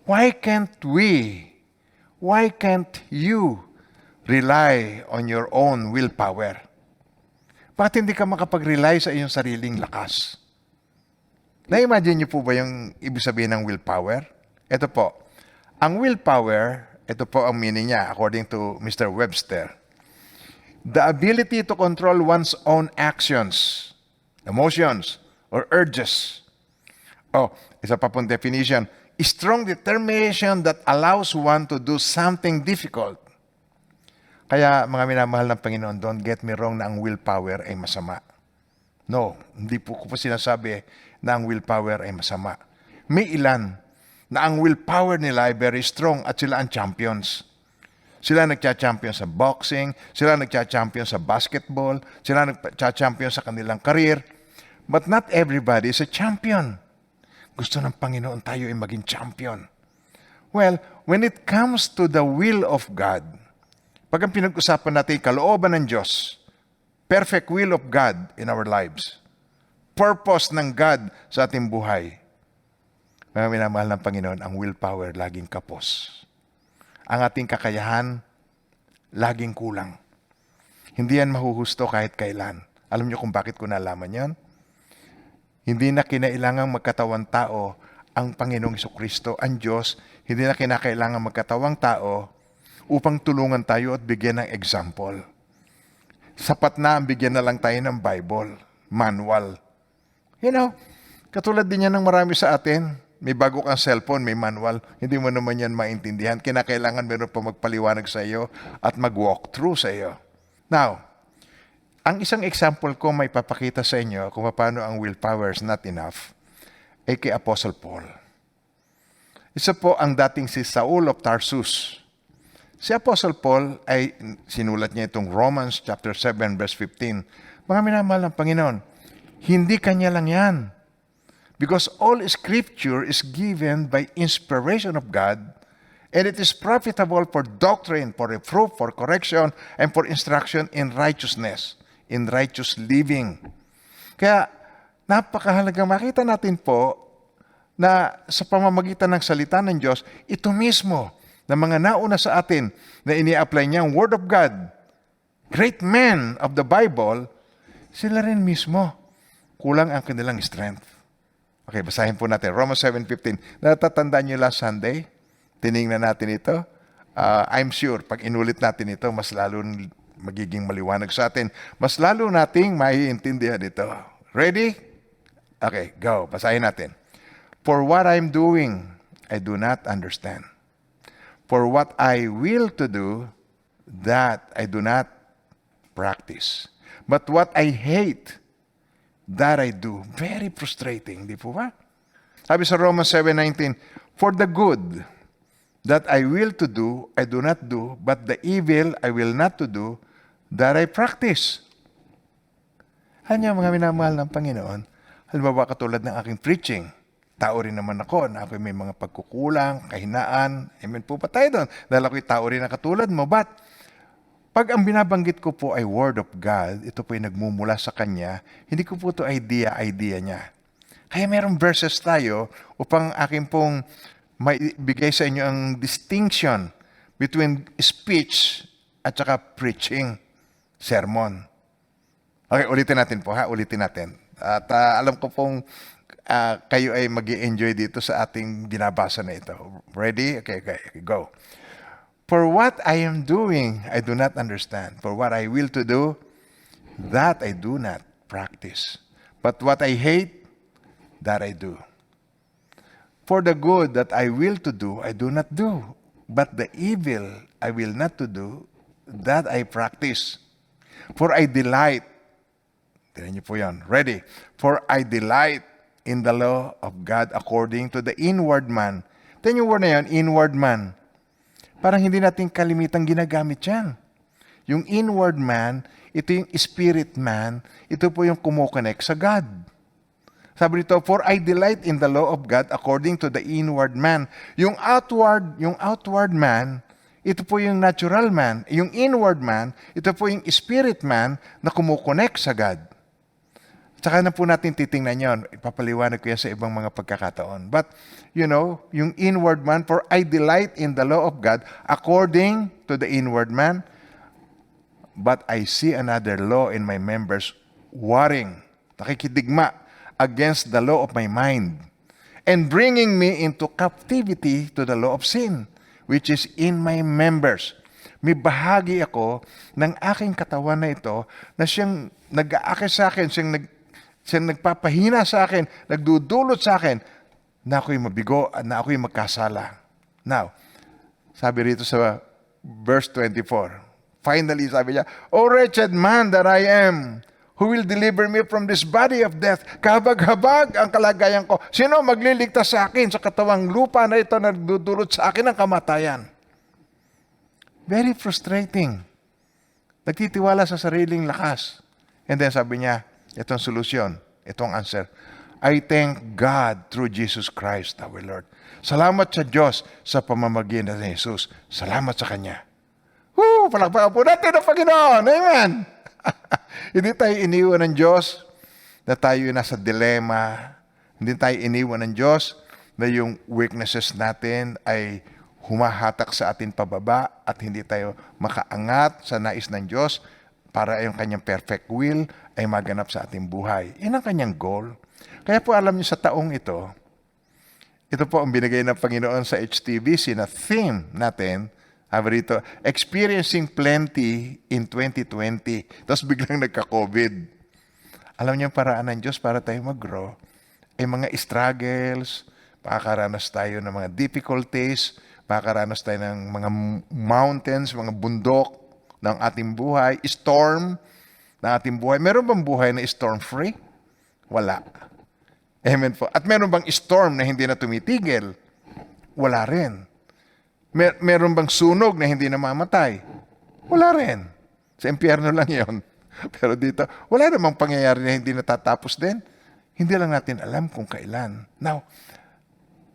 Why can't we? Why can't you rely on your own willpower? Bakit hindi ka makapag-rely sa iyong sariling lakas? Na-imagine niyo po ba yung ibig sabihin ng willpower? Ito po. Ang willpower, ito po ang meaning niya according to Mr. Webster. The ability to control one's own actions, emotions, or urges. Oh, isa pa pong definition. Strong determination that allows one to do something difficult. Kaya mga minamahal ng Panginoon, don't get me wrong na ang willpower ay masama. No, hindi po ko po sinasabi na ang willpower ay masama. May ilan na ang willpower nila ay very strong at sila ang champions. Sila nagcha-champion sa boxing, sila nagcha-champion sa basketball, sila nagcha-champion sa kanilang career. But not everybody is a champion. Gusto ng Panginoon tayo ay maging champion. Well, when it comes to the will of God, pag ang pinag-usapan natin kalooban ng Diyos, perfect will of God in our lives, purpose ng God sa ating buhay, mga minamahal ng Panginoon, ang willpower laging kapos. Ang ating kakayahan, laging kulang. Hindi yan mahuhusto kahit kailan. Alam niyo kung bakit ko nalaman yan? Hindi na kinailangang magkatawang tao ang Panginoong Jesucristo, ang Diyos. Hindi na kinakailangang magkatawang tao upang tulungan tayo at bigyan ng example. Sapat na ang bigyan na lang tayo ng Bible, manual. You know, katulad din yan ng marami sa atin. May bago kang cellphone, may manual. Hindi mo naman yan maintindihan. Kinakailangan meron pa magpaliwanag sa iyo at mag-walk through sa iyo. Now, ang isang example ko may papakita sa inyo kung paano ang willpower is not enough ay kay Apostle Paul. Isa po ang dating si Saul of Tarsus. Si Apostle Paul ay sinulat niya itong Romans chapter 7 verse 15. Mga minamahal ng Panginoon, hindi kanya lang yan. Because all Scripture is given by inspiration of God, and it is profitable for doctrine, for reproof, for correction, and for instruction in righteousness, in righteous living. Kaya napakahalaga makita natin po na sa pamamagitan ng salita ng Diyos, ito mismo na mga nauna sa atin na ini-apply niya ang Word of God, great men of the Bible, sila rin mismo kulang ang kanilang strength. Okay, basahin po natin. Romans 7:15. Natatandaan niyo last Sunday? Tinignan natin ito. I'm sure, pag inulit natin ito, mas lalo magiging maliwanag sa atin. Mas lalo nating maiintindihan ito. Ready? Okay, go. Basahin natin. For what I'm doing, I do not understand. For what I will to do, that I do not practice. But what I hate, that I do. Very frustrating, di po ba? Sabi sa Romans 7:19, for the good that I will to do, I do not do, but the evil I will not to do, that I practice. Ano mga minamahal ng Panginoon? Halimbawa katulad ng aking preaching, tao rin naman ako na ako may mga pagkukulang, kahinaan. Amen po ba tayo doon? Dahil ako'y tao rin na katulad mo. But pag ang binabanggit ko po ay Word of God, ito po ay nagmumula sa Kanya, hindi ko po ito idea niya. Kaya mayroong verses tayo upang akin pong maibigay sa inyo ang distinction between speech at saka preaching, sermon. Okay, ulitin natin po ha, ulitin natin. At alam ko pong kayo ay mag-i-enjoy dito sa ating binabasa na ito. Ready? Okay, go. For what I am doing, I do not understand. For what I will to do, that I do not practice. But what I hate, that I do. For the good that I will to do, I do not do. But the evil I will not to do, that I practice. For I delight, tingnan niyo po yan, ready. For I delight in the law of God according to the inward man. Tingnan yung word na yan, inward man. Parang hindi natin kalimitang ginagamit yan. Yung inward man, ito yung spirit man, ito po yung kumukonect sa God. Sabi dito, for I delight in the law of God according to the inward man. Yung outward man, ito po yung natural man. Yung inward man, ito po yung spirit man na kumukonect sa God. Tsaka na po natin titingnan yon. Ipapaliwanag ko yan sa ibang mga pagkakataon. But, yung inward man, for I delight in the law of God according to the inward man, but I see another law in my members warring, nakikidigma against the law of my mind, and bringing me into captivity to the law of sin, which is in my members. May bahagi ako ng aking katawan na ito na siyang nag-aakit sa akin, siyang nagpapahina sa akin, nagdudulot sa akin na ako'y mabigo at na ako'y magkasala. Now, sabi rito sa verse 24, finally sabi niya, O wretched man that I am, who will deliver me from this body of death? Kahabag-habag ang kalagayan ko. Sino magliligtas sa akin sa katawang lupa na ito na nagdudulot sa akin ng kamatayan? Very frustrating. Nagtitiwala sa sariling lakas. And then sabi niya, itong solusyon, itong answer, I thank God through Jesus Christ our Lord. Salamat sa Diyos sa pamamagitan ni Jesus. Salamat sa Kanya. Palakpakan po natin ang Panginoon. Amen. Hindi tayo iniwan ng Diyos na tayo nasa dilema. Hindi tayo iniwan ng Diyos na yung weaknesses natin ay humahatak sa atin pababa at hindi tayo makaangat sa nais ng Diyos para yung kanyang perfect will ay maganap sa ating buhay. Yan ang kanyang goal. Kaya po alam niyo sa taong ito po ang binigay ng Panginoon sa HTBC na theme natin, rito, Experiencing Plenty in 2020. Tapos biglang nagka-COVID. Alam niyo ang paraan ng Diyos para tayo mag-grow. Ay mga struggles, makakaranas tayo ng mga difficulties, makakaranas tayo ng mga mountains, mga bundok ng ating buhay, storm ng ating buhay. Meron bang buhay na storm-free? Wala. Amen po. At meron bang storm na hindi na tumitigil? Wala rin. Meron bang sunog na hindi namamatay? Wala rin. Sa impyerno lang yon. Pero dito, wala namang pangyayari na hindi natatapos din. Hindi lang natin alam kung kailan. Now,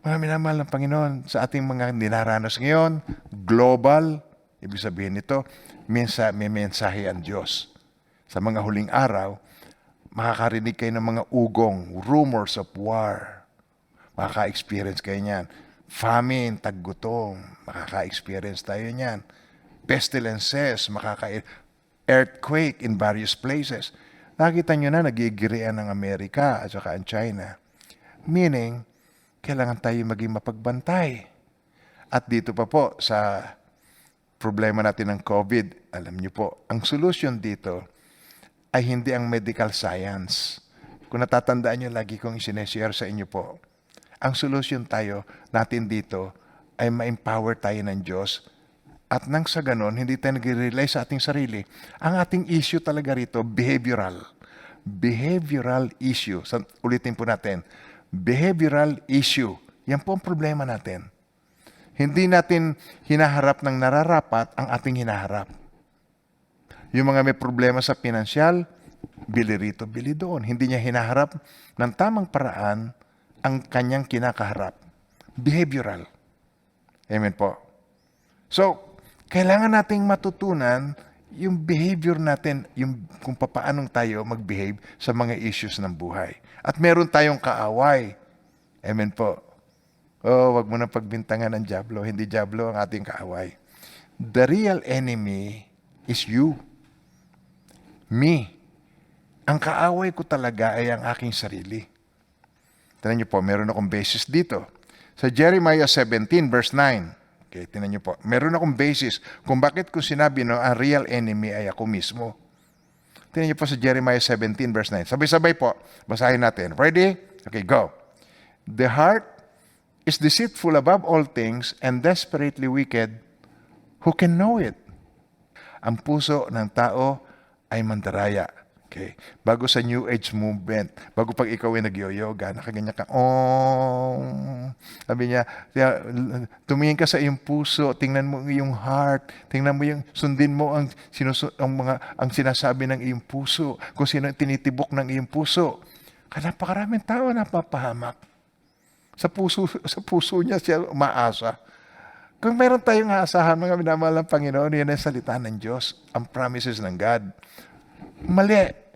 mga minamahal ng Panginoon, sa ating mga dinaranas ngayon, global, ibig sabihin nito, may mensahe ang Diyos. Sa mga huling araw, makakarinig kayo ng mga ugong, rumors of war. Makaka-experience kayo niyan. Famine, taggutom, makaka-experience tayo niyan. Pestilences, earthquake in various places. Nakita nyo na, nagigirian ng Amerika at saka ang China. Meaning, kailangan tayo maging mapagbantay. At dito pa po, sa problema natin ng COVID, alam nyo po, ang solution dito ay hindi ang medical science. Kung natatandaan nyo, lagi kong isineshare sa inyo po, ang solution natin dito ay ma-empower tayo ng Diyos at nang sa ganon, hindi tayo nag-rely sa ating sarili. Ang ating issue talaga rito, behavioral. Behavioral issue. Ulitin po natin. Behavioral issue. Yan po ang problema natin. Hindi natin hinaharap ng nararapat ang ating hinaharap. Yung mga may problema sa pinansyal, bili rito, bili doon. Hindi niya hinaharap ng tamang paraan ang kanyang kinakaharap. Behavioral. Amen po. So, kailangan nating matutunan yung behavior natin, yung kung paanong tayo mag-behave sa mga issues ng buhay. At meron tayong kaaway. Amen po. Wag mo na pagbintangan ng dyablo. Hindi dyablo ang ating kaaway. The real enemy is you. Me. Ang kaaway ko talaga ay ang aking sarili. Tignan niyo po, meron akong basis dito. Sa Jeremiah 17 verse 9. Okay, tignan niyo po. Meron akong basis kung bakit ko sinabi ang real enemy ay ako mismo. Tignan niyo po sa Jeremiah 17 verse 9. Sabay-sabay po, basahin natin. Ready? Okay, go. The heart is deceitful above all things and desperately wicked. Who can know it? Ang puso ng tao ay mandaraya. Okay. Bago sa New Age movement, bago pag ikaw ay nag-yoga, nakaganyan ka, sabi niya, tumingin ka sa iyong puso, tingnan mo iyong heart, tingnan mo sundin mo ang sinasabi ng iyong puso, kung sino ang tinitibok ng iyong puso. Kaya napakaraming tao napapahamak. Sa puso niya siya umaasa. Kung meron tayong aasahan, mga minamahal ng Panginoon, yan ang salita ng Diyos, ang promises ng God. Mali.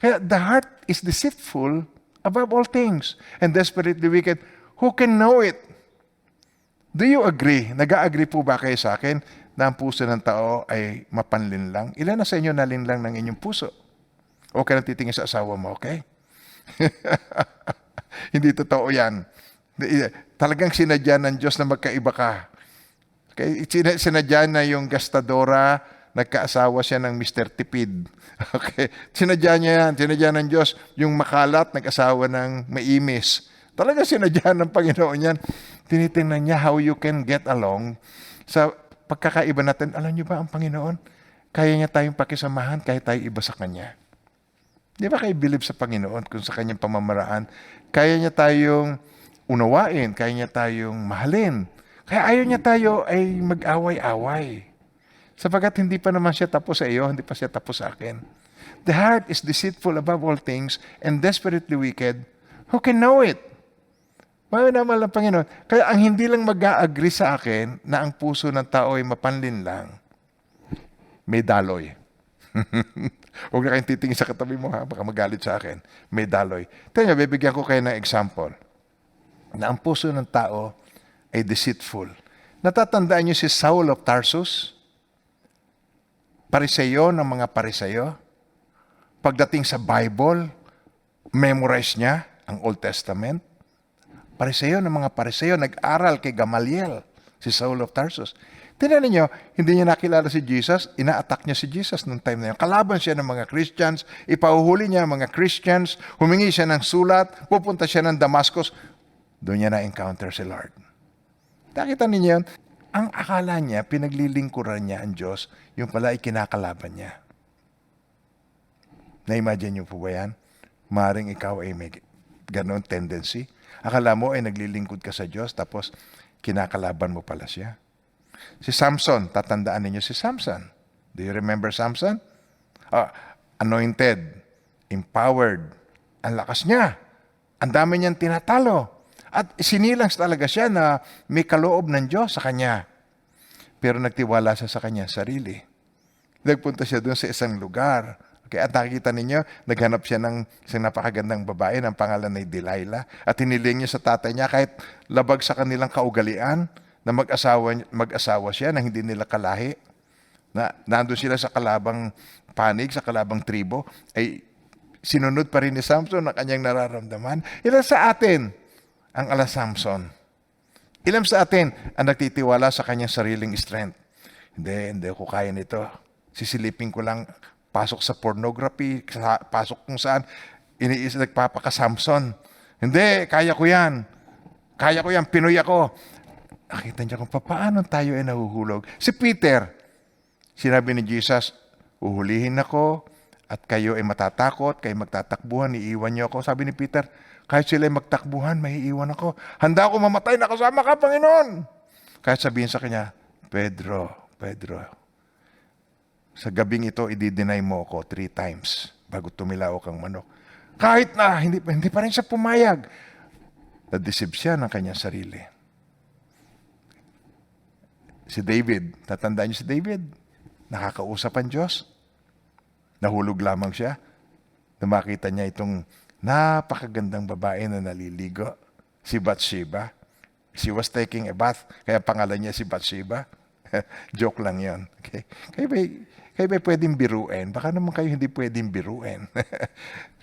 Kaya the heart is deceitful above all things and desperately wicked. Who can know it? Do you agree? Nag-agree po ba kayo sa akin na ang puso ng tao ay mapanlinlang? Ilan na sa inyo nalinlang ng inyong puso? O ka nang titingin sa asawa mo, okay? Hindi totoo yan. Talagang sinadya ng Diyos na magkaiba ka. Okay? Sinadya na yung gastadora, nagkaasawa siya ng Mr. Tipid. Okay? Sinadya niya yan. Sinadya ng Diyos yung makalat, nag-asawa ng maimis. Talaga sinadya ng Panginoon yan. Tinitingnan niya how you can get along sa pagkakaiba natin. Alam niyo ba ang Panginoon? Kaya niya tayong pakisamahan kahit tayo iba sa Kanya. Di ba kayo believe sa Panginoon kung sa Kanyang pamamaraan? Kaya niya tayong unawain, kaya niya tayong mahalin. Kaya ayaw niya tayo ay mag-away-away. Sapagat hindi pa naman siya tapos sa iyo, hindi pa siya tapos sa akin. The heart is deceitful above all things and desperately wicked. Who can know it? Mayo naman lang Panginoon. Kaya ang hindi lang mag-a-agree sa akin na ang puso ng tao ay mapanlinlang, may daloy. Huwag na kayong titingin sa katabi mo ha, baka magalit sa akin. May daloy. Tingnan, bibigyan ko kayo ng example na ang puso ng tao ay deceitful. Natatandaan niyo si Saul of Tarsus? Pariseyo ng mga pariseyo. Pagdating sa Bible, memorize niya ang Old Testament. Pariseyo ng mga pariseyo, nag-aral kay Gamaliel, si Saul of Tarsus. Tingnan niyo, hindi niya nakilala si Jesus, ina-attack niya si Jesus noong time na yun. Kalaban siya ng mga Christians, ipahuhuli niya ang mga Christians, humingi siya ng sulat, pupunta siya ng Damascus, doon niya na-encounter si Lord. Nakita ninyo yun? Ang akala niya, pinaglilingkuran niya ang Diyos, yung pala ay kinakalaban niya. Na-imagine niyo po ba yan? Maring ikaw ay may ganon tendency. Akala mo ay naglilingkod ka sa Diyos, tapos kinakalaban mo pala siya. Si Samson, tatandaan ninyo si Samson. Do you remember Samson? Anointed, empowered, ang lakas niya. Ang dami niyang tinatalo. At sinilang talaga siya na may kaloob ng Diyos sa kanya. Pero nagtiwala siya sa kanya sarili. Nagpunta siya doon sa isang lugar. Okay, at nakikita ninyo, naghanap siya ng isang napakagandang babae ng pangalan ay Delilah. At hiniling niya sa tatay niya kahit labag sa kanilang kaugalian, na mag-asawa siya na hindi nila kalahi, na nandun sila sa kalabang panig, sa kalabang tribo, ay sinunod pa rin ni Samson ang kanyang nararamdaman. Ilan sa atin ang ala Samson? Ilan sa atin ang nagtitiwala sa kanyang sariling strength? Hindi ko kaya nito. Sisilipin ko lang, pasok sa pornography, pasok kung saan, nagpapaka-Samson. Hindi, kaya ko yan, Pinoy ako. Nakita niya kung paano tayo ay nahuhulog. Si Peter, sinabi ni Jesus, uhulihin ako at kayo ay matatakot, kayo magtatakbuhan, iiwan niyo ako. Sabi ni Peter, kahit sila ay magtakbuhan, maiiwan ako. Handa ako mamatay, nakasama ka, Panginoon. Kahit sabihin sa kanya, Pedro, sa gabing ito, i-deny mo ako 3 times bago tumilaw kang manok. Kahit na, hindi pa rin siya pumayag. Na-deceive siya ng kanyang sarili. Si David, tatandaan niyo si David? Nakakausap ang Diyos. Nahulog lamang siya. Makita niya itong napakagandang babae na naliligo. Si Bathsheba. She was taking a bath, kaya pangalan niya si Bathsheba. Joke lang yon. Okay? Kayo ba pwedeng biruin? Baka naman kayo hindi pwedeng biruin.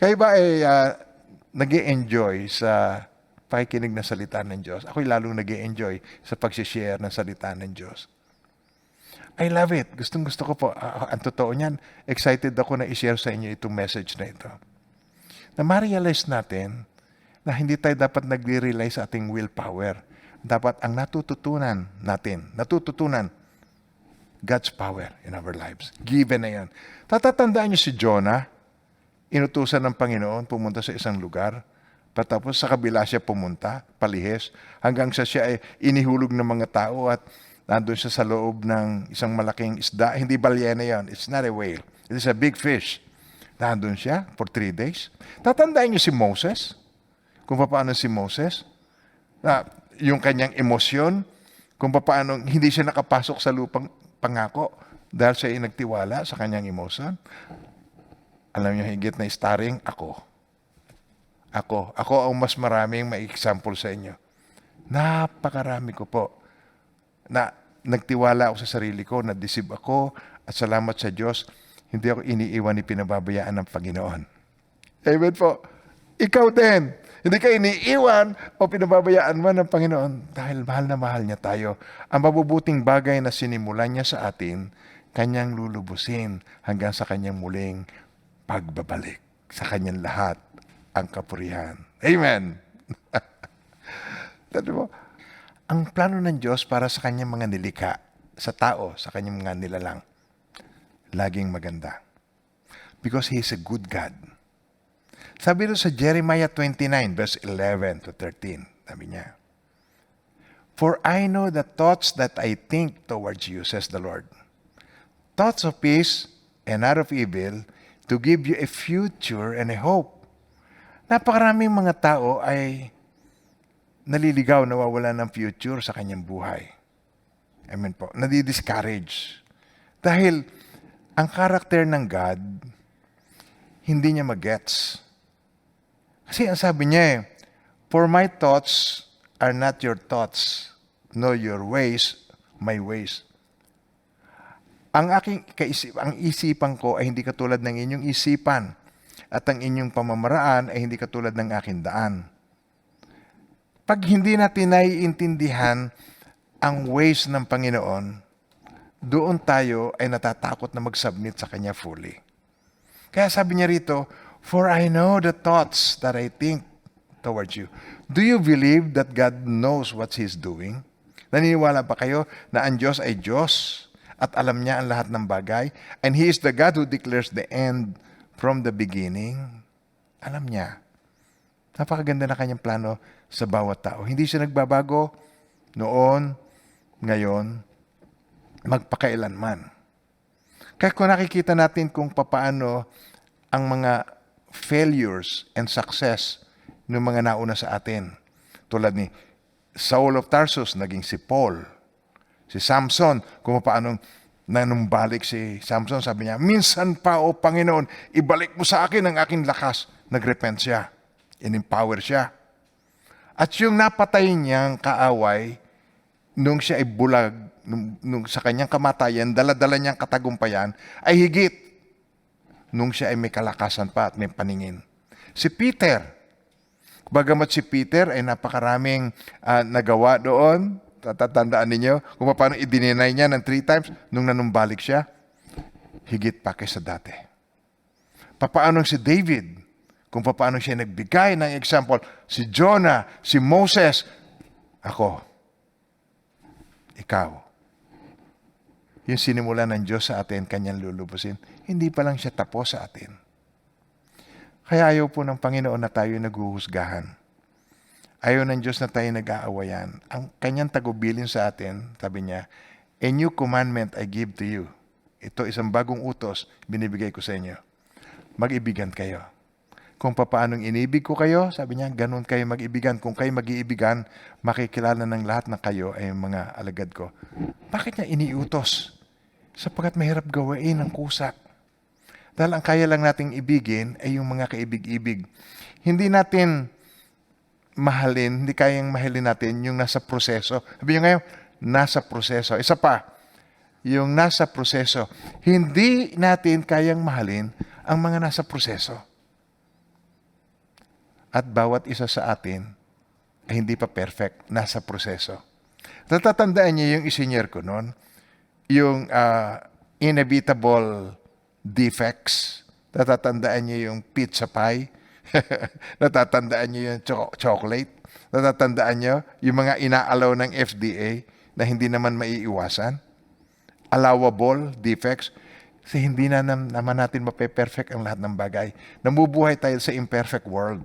Kayo ba ay nag-e-enjoy sa pakikinig ng salita ng Diyos? Ako'y lalong nag-e-enjoy sa pag-share ng salita ng Diyos. I love it. Gustong-gusto ko po. Ang totoo niyan, excited ako na i-share sa inyo itong message na ito. Na ma-realize natin na hindi tayo dapat nag-rely sa ating willpower. Dapat ang natututunan, God's power in our lives. Given na yan. Tatatandaan niyo si Jonah, inutusan ng Panginoon, pumunta sa isang lugar, patapos sa kabila siya pumunta, palihis, hanggang sa siya ay inihulog ng mga tao at nandun siya sa loob ng isang malaking isda. Hindi balyena yan. It's not a whale. It is a big fish. Nandun siya for 3 days. Tatandaan niyo si Moses? Kung paano si Moses? Yung kanyang emosyon, kung paano hindi siya nakapasok sa lupang pangako dahil siya ay nagtiwala sa kanyang emosyon. Alam niyo, higit na starring, ako. Ako ang mas maraming ma-example sa inyo. Napakarami ko po na nagtiwala ako sa sarili ko, na-deceive ako, at salamat sa Diyos, hindi ako iniiwan ni pinababayaan ng Panginoon. Amen po. Ikaw din. Hindi ka iniiwan o pinababayaan man ng Panginoon dahil mahal na mahal niya tayo. Ang mabubuting bagay na sinimulan niya sa atin, kanyang lulubusin hanggang sa kanyang muling pagbabalik. Sa kanyang lahat ang kapurihan. Amen. Tanda mo, ang plano ng Diyos para sa kanyang mga nilikha, sa tao, sa kanyang mga nilalang, laging maganda. Because He is a good God. Sabi doon sa Jeremiah 29, verse 11 to 13, sabi niya, "For I know the thoughts that I think towards you, says the Lord. Thoughts of peace and not of evil, to give you a future and a hope." Napakaraming mga tao ay naliligaw, nawawala ng future sa kanyang buhay. Amen po. Nadi-discourage. Dahil ang karakter ng God, hindi niya magets. Kasi ang sabi niya "For my thoughts are not your thoughts, nor your ways my ways." Ang isipan ko ay hindi katulad ng inyong isipan, at ang inyong pamamaraan ay hindi katulad ng aking daan. Pag hindi natin naiintindihan ang ways ng Panginoon, doon tayo ay natatakot na mag-submit sa Kanya fully. Kaya sabi niya rito, "For I know the thoughts that I think towards you." Do you believe that God knows what He's doing? Naniniwala ba kayo na ang Diyos ay Diyos at alam niya ang lahat ng bagay? And He is the God who declares the end from the beginning. Alam niya. Napakaganda na kanyang plano sa bawat tao. Hindi siya nagbabago noon, ngayon, magpakailanman. Kaya kung nakikita natin kung papaano ang mga failures and success ng mga nauna sa atin. Tulad ni Saul of Tarsus, naging si Paul. Si Samson, kung paano nanumbalik si Samson, sabi niya, "Minsan pa, O Panginoon, ibalik mo sa akin ang aking lakas." Nagrepent siya. In-empower siya. At yung napatay niyang kaaway, nung siya ay bulag, nung sa kanyang kamatayan, dala-dala niyang katagumpayan, ay higit nung siya ay may kalakasan pa at may paningin. Si Peter, bagamat si Peter ay napakaraming nagawa doon, tatatandaan ninyo kung paano i-deny niya ng 3 times nung nanumbalik siya, higit pa kaysa dati. Papaano si David, kung paano siya nagbigay ng example, si Jonah, si Moses, ako, ikaw. Yung sinimula ng Diyos sa atin, kanyang lulubusin, hindi pa lang siya tapos sa atin. Kaya ayaw po ng Panginoon na tayo naghuhusgahan. Ayaw ng Diyos na tayo nag-aawayan. Ang kanyang tagubilin sa atin, sabi niya, "A new commandment I give to you." Ito isang bagong utos, binibigay ko sa inyo. Mag-ibigan kayo. Kung paanong inibig ko kayo, sabi niya, ganun kayo mag-ibigan. Kung kayo mag-iibigan, makikilala ng lahat na kayo ay mga alagad ko. Bakit niya iniutos? Sapagkat mahirap gawain ang kusa. Dahil ang kaya lang nating ibigin ay yung mga kaibig-ibig. Hindi natin mahalin, hindi kayang mahalin natin yung nasa proseso. Sabi niyo ngayon, nasa proseso. Isa pa, yung nasa proseso. Hindi natin kayang mahalin ang mga nasa proseso. At bawat isa sa atin ay hindi pa perfect, nasa proseso. Natatandaan niyo yung isinyer ko noon, yung inevitable defects. Natatandaan niyo yung pizza pie. Natatandaan niyo yung chocolate. Natatandaan niyo yung mga inaalaw ng FDA na hindi naman maiiwasan. Allowable defects. Kasi hindi na naman natin mape-perfect ang lahat ng bagay. Namubuhay tayo sa imperfect world.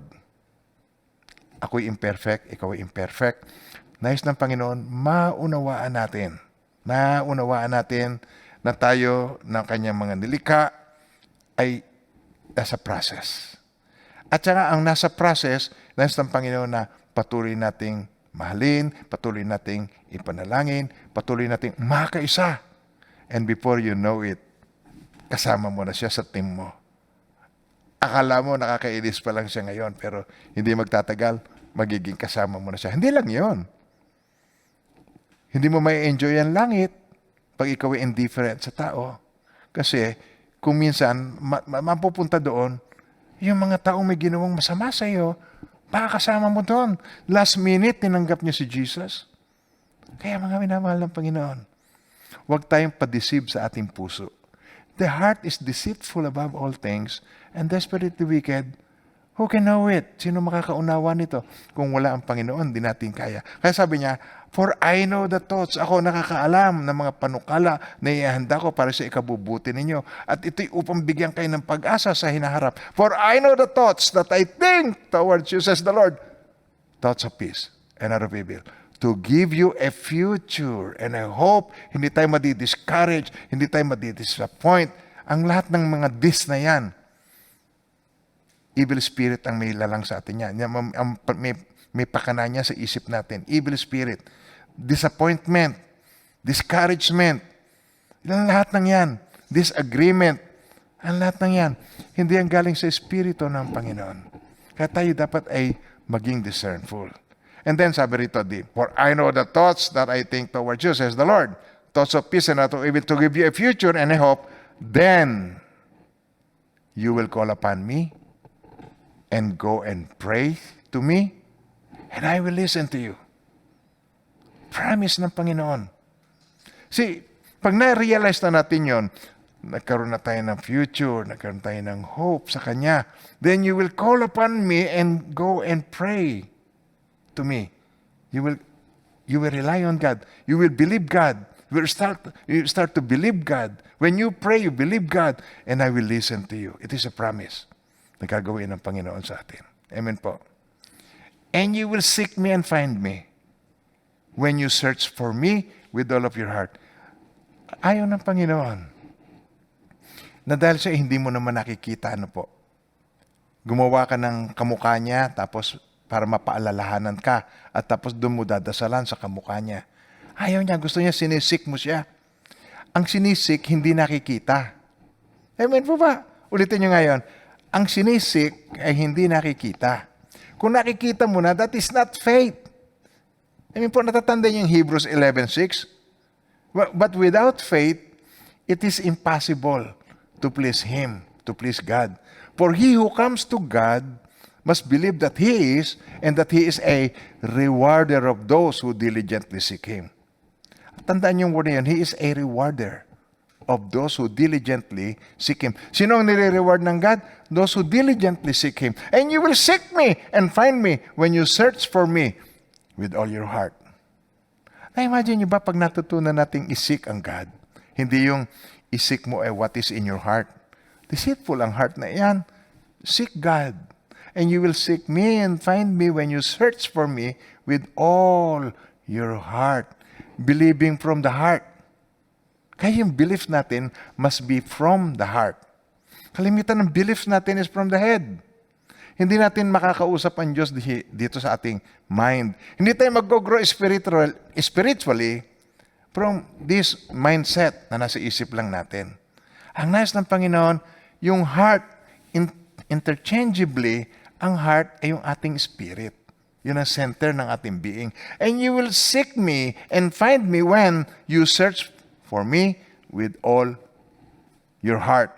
Ako'y imperfect, ikaw ay imperfect. Nais ng Panginoon, maunawaan natin na tayo ng kanyang mga nilikha ay nasa process. At saka ang nasa process, nais ng Panginoon na patuloy nating mahalin, patuloy nating ipanalangin, patuloy nating makaisa. And before you know it, kasama mo na siya sa team mo. Akala mo nakakainis pa lang siya ngayon, pero hindi magtatagal, magiging kasama mo na siya. Hindi lang yon. Hindi mo may enjoy ang langit pag ikaw ay indifferent sa tao. Kasi kung minsan mapupunta doon, yung mga taong may ginawang masama sa iyo, makakasama mo doon. Last minute, tinanggap niyo si Jesus. Kaya mga minamahal ng Panginoon, huwag tayong padeceive sa ating puso. The heart is deceitful above all things and desperately wicked. Who can know it? Sino makakaunawa nito? Kung wala ang Panginoon, di natin kaya. Kaya sabi niya, for I know the thoughts. Ako nakakaalam ng mga panukala na ihahanda ko para sa ikabubuti ninyo. At ito'y upang bigyan kayo ng pag-asa sa hinaharap. For I know the thoughts that I think towards you, says the Lord. Thoughts of peace and not of evil. To give you a future and a hope. Hindi tayo madi-discourage, hindi tayo madi-disappoint. Ang lahat ng mga dis na yan, evil spirit ang may lalang sa atin yan. May pakana niya sa isip natin. Evil spirit, disappointment, discouragement, lahat ng yan, disagreement, ang lahat ng yan, hindi ang galing sa Espiritu ng Panginoon. Kaya tayo dapat ay maging discernful. And then sabi rito, for I know the thoughts that I think towards you, says the Lord, thoughts of peace and not of evil, to give you a future and a hope. Then you will call upon me and go and pray to me, and I will listen to you. Promise ng Panginoon. See, pag na-realize na natin yon, nagkaroon na tayo ng future, nagkaroon tayo ng hope sa Kanya, then you will call upon me and go and pray to me. You will rely on God. You will believe God. You start to believe God. When you pray, you believe God, and I will listen to you. It is a promise na gagawin ng Panginoon sa atin. Amen po. And you will seek me and find me when you search for me with all of your heart. Ayaw ng Panginoon na dahil siya hindi mo naman nakikita, gumawa ka ng kamukha niya, tapos para mapaalalahanan ka, at tapos doon mo dadasalan sa kamukha niya. Ayaw niya, gusto niya sinisik mo siya. Ang sinisik, hindi nakikita. Amen po ba? Ulitin niyo ngayon. Ang sinisik ay hindi nakikita. Kung nakikita mo na, that is not faith. Amen po, natatanda niyo yung Hebrews 11:6? But without faith, it is impossible to please Him, to please God. For he who comes to God must believe that He is, and that He is a rewarder of those who diligently seek Him. Tandaan niyo yung word na yun, He is a rewarder of those who diligently seek Him. Sino ang nire-reward ng God? Those who diligently seek Him. And you will seek me and find me when you search for me with all your heart. Na-imagine niyo ba pag natutunan nating isik ang God? Hindi yung isik mo what is in your heart. Deceitful ang heart na yan. Seek God. And you will seek me and find me when you search for me with all your heart. Believing from the heart. Kaya yung belief natin must be from the heart. Kalimitan ng belief natin is from the head. Hindi natin makakausap ang Diyos dito sa ating mind. Hindi tayo mag-grow spiritually from this mindset na nasa isip lang natin. Ang nais ng Panginoon, yung heart, interchangeably, ang heart ay yung ating spirit. Yun ang center ng ating being. And you will seek me and find me when you search for me with all your heart,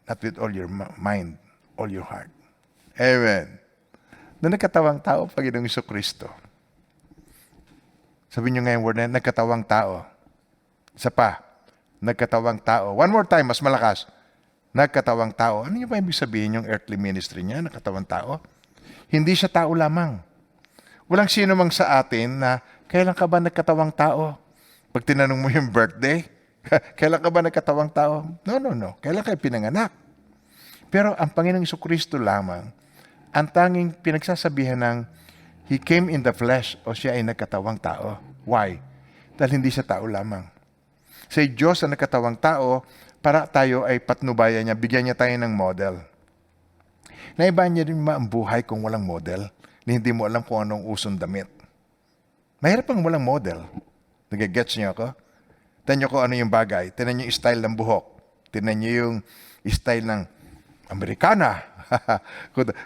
not with all your mind, all your heart. Amen. Na nagkatawang tao, Panginoong Jesucristo. Sabihin niyo ngayon word na nagkatawang tao. Isa pa, nagkatawang tao. One more time, mas malakas. Nagkatawang tao. Ano yung ba ibig sabihin yung earthly ministry niya, nagkatawang tao? Hindi siya tao lamang. Walang sino mang sa atin na, kailan ka ba nagkatawang tao? Pag tinanong mo yung birthday, kailan ka ba nagkatawang tao? No. Kailan kayo pinanganak? Pero ang Panginoong Jesucristo lamang, ang tanging pinagsasabihan ng He came in the flesh o siya ay nagkatawang tao. Why? Dahil hindi siya tao lamang. Sa Diyos na nagkatawang tao, para tayo ay patnubayan niya, bigyan niya tayo ng model. Naiba niya rin ang buhay kung walang model, na hindi mo alam kung anong usong damit. Mahirap ang walang model. Nagagets niyo ako? Tignan niyo kung ano yung bagay. Tignan niyo yung style ng buhok. Tignan niyo yung style ng Amerikana.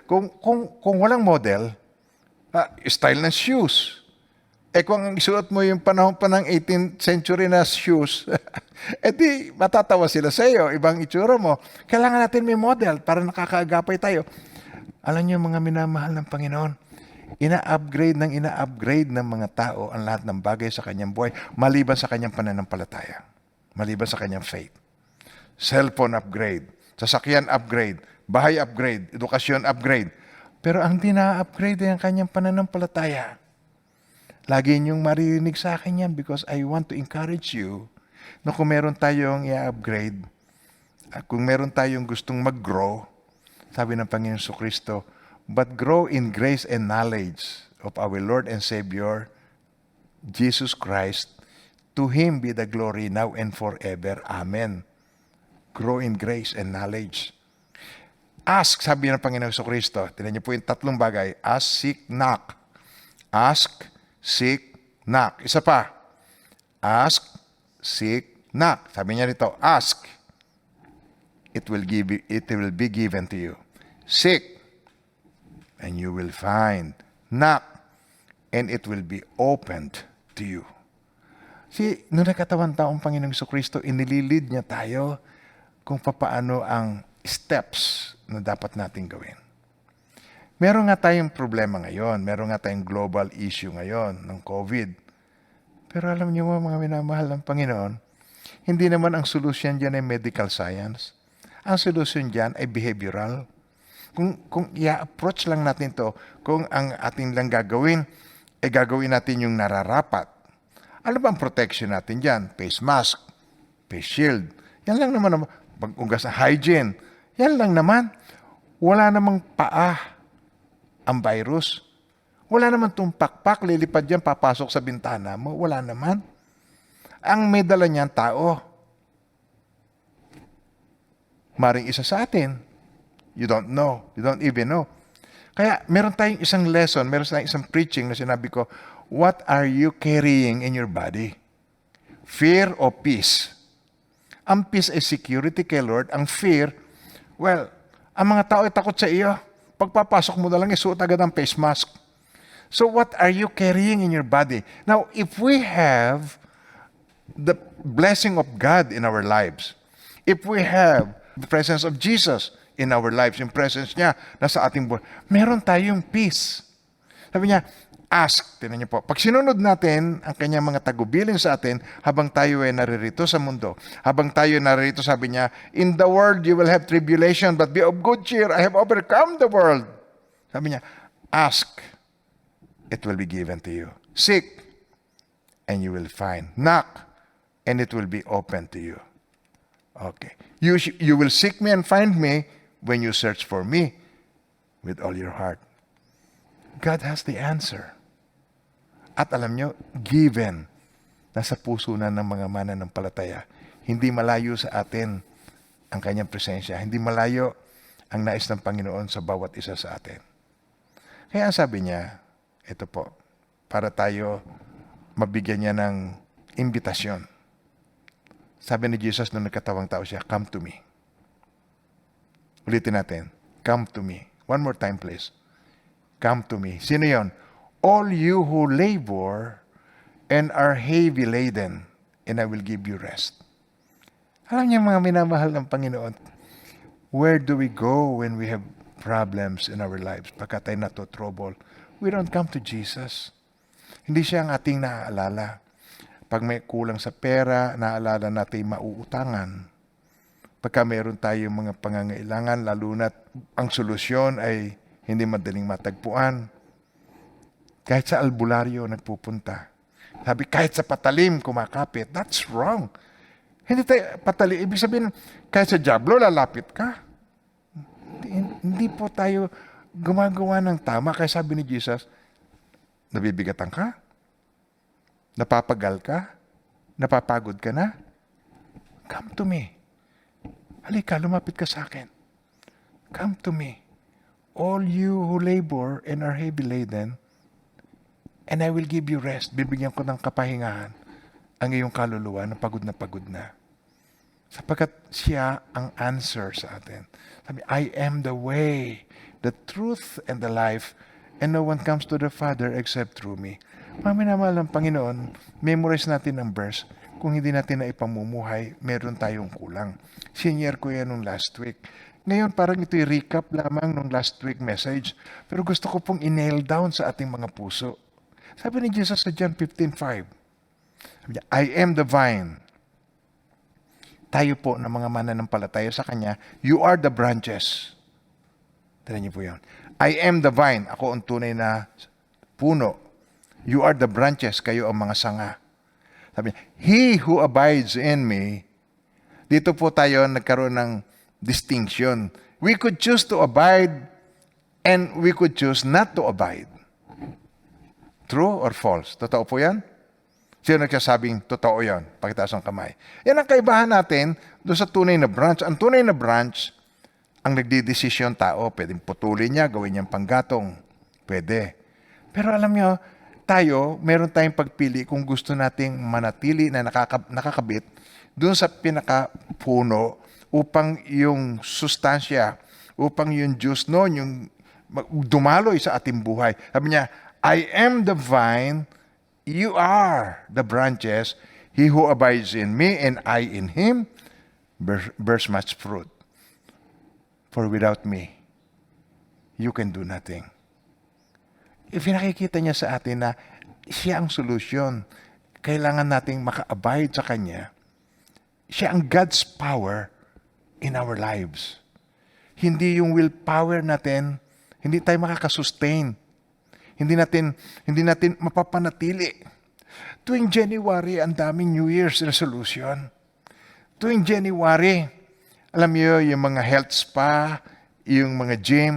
Kung walang model, style ng shoes. Kung ang isuot mo yung panahon pa ng 18th century na shoes, di matatawa sila sa iyo, ibang itsura mo. Kailangan natin may model para nakakaagapay tayo. Alam niyo mga minamahal ng Panginoon, ina-upgrade ng mga tao ang lahat ng bagay sa kanyang buhay, maliban sa kanyang pananampalataya, maliban sa kanyang faith. Cellphone upgrade, sasakyan upgrade, bahay upgrade, edukasyon upgrade. Pero ang di na-upgrade ay ang kanyang pananampalataya. Lagi niyong maririnig sa akin yan because I want to encourage you na kung meron tayong i-upgrade, kung meron tayong gustong mag-grow, sabi ng Panginoon Kristo, but grow in grace and knowledge of our Lord and Savior, Jesus Christ. To Him be the glory now and forever. Amen. Grow in grace and knowledge. Ask, sabi ng Panginoon Kristo. Tignan niyo po yung tatlong bagay. Ask, seek, knock. Ask, seek, knock. Isa pa. Ask, seek, knock. Sabi niya rito, ask. It will be given to you. Seek, and you will find. Knock, and it will be opened to you. See, nung nakatawan taong Panginoong Kristo, inililid niya tayo kung papaano ang steps na dapat natin gawin. Meron nga tayong problema ngayon. Meron nga tayong global issue ngayon ng COVID. Pero alam niyo mga minamahal ng Panginoon, hindi naman ang solusyon dyan ay medical science. Ang solusyon dyan ay behavioral. Kung i-approach lang natin to, kung ang ating lang gagawin, gagawin natin yung nararapat. Ano ba ang protection natin dyan? Face mask, face shield. Yan lang naman, pag-ugas na hygiene. Yan lang naman. Wala namang paa ang virus. Wala naman itong pakpak, lilipad yan, papasok sa bintana mo. Wala naman. Ang may dala niyan, tao. Maring isa sa atin. You don't know. You don't even know. Kaya meron tayong isang lesson, meron tayong isang preaching na sinabi ko, what are you carrying in your body? Fear o peace? Ang peace ay security kay Lord. Ang fear, well, ang mga tao ay takot sa iyo. Pagpapasok mo na lang, isuot agad ang face mask. So what are you carrying in your body? Now, if we have the blessing of God in our lives, if we have the presence of Jesus in our lives, yung presence niya nasa ating buhay, meron tayong peace. Sabi niya, ask. Tingnan niyo po. Pag sinunod natin ang kanyang mga tagubilin sa atin, habang tayo ay naririto sa mundo, habang tayo ay naririto, sabi niya, in the world you will have tribulation, but be of good cheer. I have overcome the world. Sabi niya, ask. It will be given to you. Seek, and you will find. Knock, and it will be open to you. Okay. You will seek me and find me when you search for me with all your heart. God has the answer. At alam nyo, given, nasa puso na ng mga mananampalataya. Hindi malayo sa atin ang kanyang presensya. Hindi malayo ang nais ng Panginoon sa bawat isa sa atin. Kaya sabi niya, ito po, para tayo mabigyan niya ng imbitasyon. Sabi ni Jesus nung nagkatawang tao siya, come to me. Ulitin natin, come to me. One more time, please. Come to me. Sino yon? All you who labor and are heavy laden, and I will give you rest. Alam niyo mga minamahal ng Panginoon, where do we go when we have problems in our lives? Pagka tayo trouble, we don't come to Jesus. Hindi siya ang ating naaalala. Pag may kulang sa pera, naaalala natin mauutangan. Pagka mayroon tayong mga pangangailangan, lalo na't ang solusyon ay hindi madaling matagpuan. Kahit sa albularyo nagpupunta. Sabi, kahit sa patalim kumakapit. That's wrong. Hindi tayo patalim. Ibig sabihin, kahit sa diablo lalapit ka. Hindi po tayo gumagawa ng tama. Kaya sabi ni Jesus, nabibigatan ka? Napapagal ka? Napapagod ka na? Come to me. Halika, lumapit ka sa akin. Come to me. All you who labor and are heavy laden, and I will give you rest. Bibigyan ko ng kapahingahan ang iyong kaluluwa na pagod na pagod na. Sapagkat siya ang answer sa atin. Sabi, I am the way, the truth, and the life, and no one comes to the Father except through me. Mga minamahal ng Panginoon, memorize natin ang verse. Kung hindi natin na ipamumuhay, meron tayong kulang. Senior ko yan nung last week. Ngayon, parang ito'y recap lamang nung last week message. Pero gusto ko pong i-nail down sa ating mga puso. Sabi ni Jesus sa John 15:5, sabi niya, I am the vine. Tayo po na mga mananampalataya sa Kanya, you are the branches. Tignan niyo po yun. I am the vine. Ako ang tunay na puno. You are the branches. Kayo ang mga sanga. Sabi niya, he who abides in me, dito po tayo nagkaroon ng distinction. We could choose to abide and we could choose not to abide. True or false? Totoo po yan? Sino nagsasabing totoo yan? Pakitaas ang kamay. Yan ang kaibahan natin doon sa tunay na branch. Ang tunay na branch, ang nagdidesisyon tao, pwedeng putulin niya, gawin niyang panggatong. Pwede. Pero alam niyo, tayo, meron tayong pagpili kung gusto nating manatili na nakakabit doon sa pinakapuno upang yung sustansya, upang yung juice noon, yung dumaloy sa ating buhay. Sabi niya, I am the vine, you are the branches. He who abides in me and I in him bears much fruit. For without me, you can do nothing. If nakikita niya sa atin na siya ang solusyon, kailangan nating maka-abide sa Kanya. Siya ang God's power in our lives. Hindi yung willpower natin, hindi tayo makakasustain. Hindi natin mapapanatili. Tuwing January, ang daming New Year's resolution. Tuwing January, alam niyo, yung mga health spa, yung mga gym,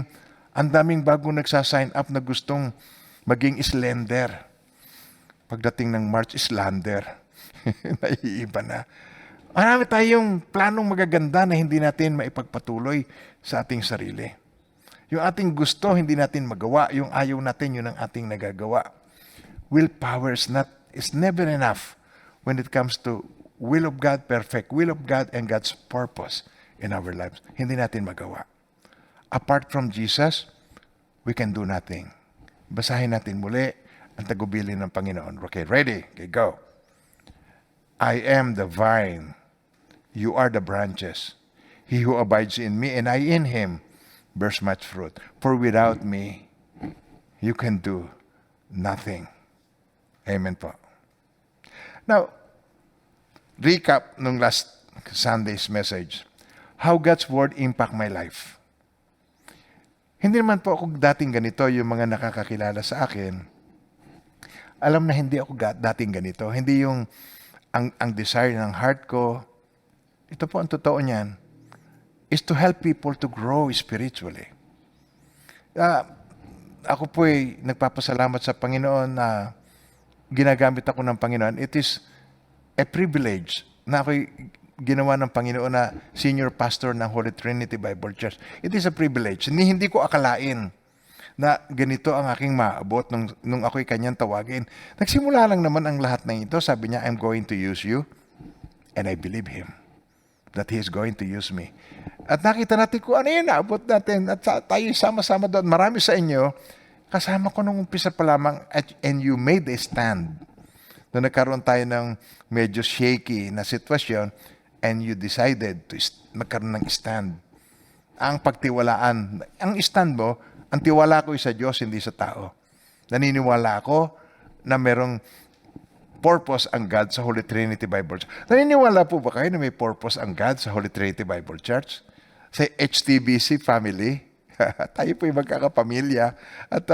ang daming bago nagsasign up na gustong maging slender. Pagdating ng March, slender. Naiiba na. Marami tayong planong magaganda na hindi natin maipagpatuloy sa ating sarili. Yung ating gusto, hindi natin magawa. Yung ayaw natin, yun ang ating nagagawa. Willpower is never enough when it comes to will of God, perfect will of God, and God's purpose in our lives. Hindi natin magawa. Apart from Jesus, we can do nothing. Basahin natin muli ang tagubilin ng Panginoon. Okay, ready? Okay, go. I am the vine. You are the branches. He who abides in me and I in him bears much fruit. For without me, you can do nothing. Amen po. Now, recap nung last Sunday's message. How God's Word impact my life. Hindi naman po ako dating ganito, yung mga nakakakilala sa akin. Alam na hindi ako dating ganito. Hindi yung ang desire ng heart ko. Ito po ang totoo niyan. Is to help people to grow spiritually. Ako po ay nagpapasalamat sa Panginoon na ginagamit ako ng Panginoon. It is a privilege na ako'y ginawa ng Panginoon na senior pastor ng Holy Trinity Bible Church. It is a privilege. Hindi ko akalain na ganito ang aking maabot nung ako'y kanyang tawagin. Nagsimula lang naman ang lahat ng ito. Sabi niya, I'm going to use you. And I believe Him that He is going to use me. At nakita natin kung ano yun, naabot natin. At tayo sama-sama doon. Marami sa inyo, kasama ko nung umpisa pa lamang, and you made a stand. Doon nagkaroon tayo ng medyo shaky na sitwasyon, and you decided to magkaroon ng stand. Ang pagtiwalaan, ang stand mo, ang tiwala ko ay sa Diyos, hindi sa tao. Naniniwala ako na merong purpose ang God sa Holy Trinity Bible Church. Naniniwala po ba kayo na may purpose ang God sa Holy Trinity Bible Church? Sa HTBC family? Tayo po yung magkakapamilya. At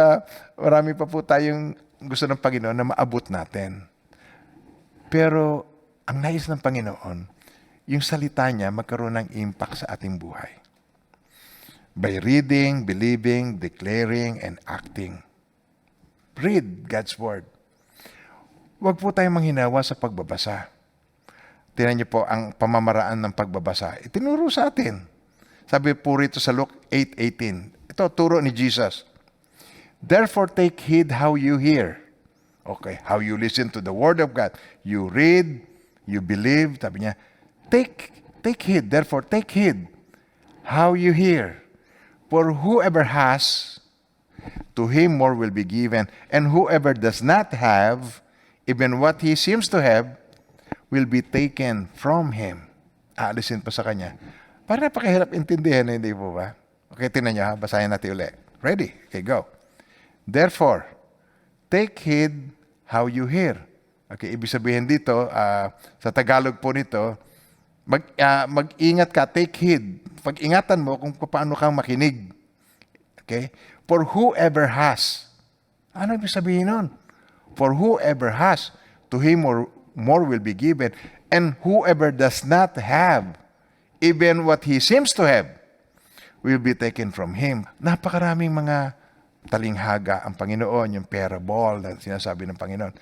marami pa po tayong gusto ng Panginoon na maabot natin. Pero ang nais ng Panginoon, yung salita niya magkaroon ng impact sa ating buhay. By reading, believing, declaring, and acting. Read God's Word. Huwag po tayong manghinawa sa pagbabasa. Tingnan niyo po ang pamamaraan ng pagbabasa. Itinuro sa atin. Sabi po rito sa Luke 8:18. Ito, turo ni Jesus. Therefore take heed how you hear. Okay, how you listen to the Word of God. You read, you believe. Sabi niya, take Take heed, therefore, take heed how you hear. For whoever has, to him more will be given. And whoever does not have, even what he seems to have, will be taken from him. Aalisin pa sa kanya. Para napakahirap intindihan, hindi po ba? Okay, tingnan nyo ha. Basahin natin ulit. Ready? Okay, go. Therefore, take heed how you hear. Okay, ibig sabihin dito, sa Tagalog po nito, mag-ingat ka, take heed. Pag-ingatan mo kung paano kang makinig. Okay? For whoever has. Ano ibig sabihin nun? For whoever has, to him more will be given. And whoever does not have, even what he seems to have, will be taken from him. Napakaraming mga talinghaga ang Panginoon, yung parable na sinasabi ng Panginoon.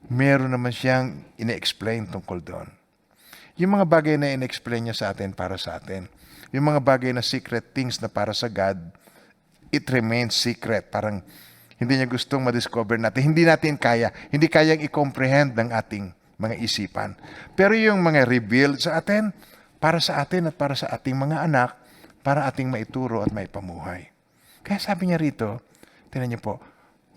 Meron naman siyang ine-explain tungkol doon. Yung mga bagay na ine-explain niya sa atin para sa atin. Yung mga bagay na secret things na para sa God, it remains secret. Parang hindi niya gustong ma-discover natin. Hindi natin kaya. Hindi kayang i-comprehend ng ating mga isipan. Pero yung mga revealed sa atin, para sa atin at para sa ating mga anak, para ating maituro at maipamuhay. Kaya sabi niya rito, tingnan niyo po,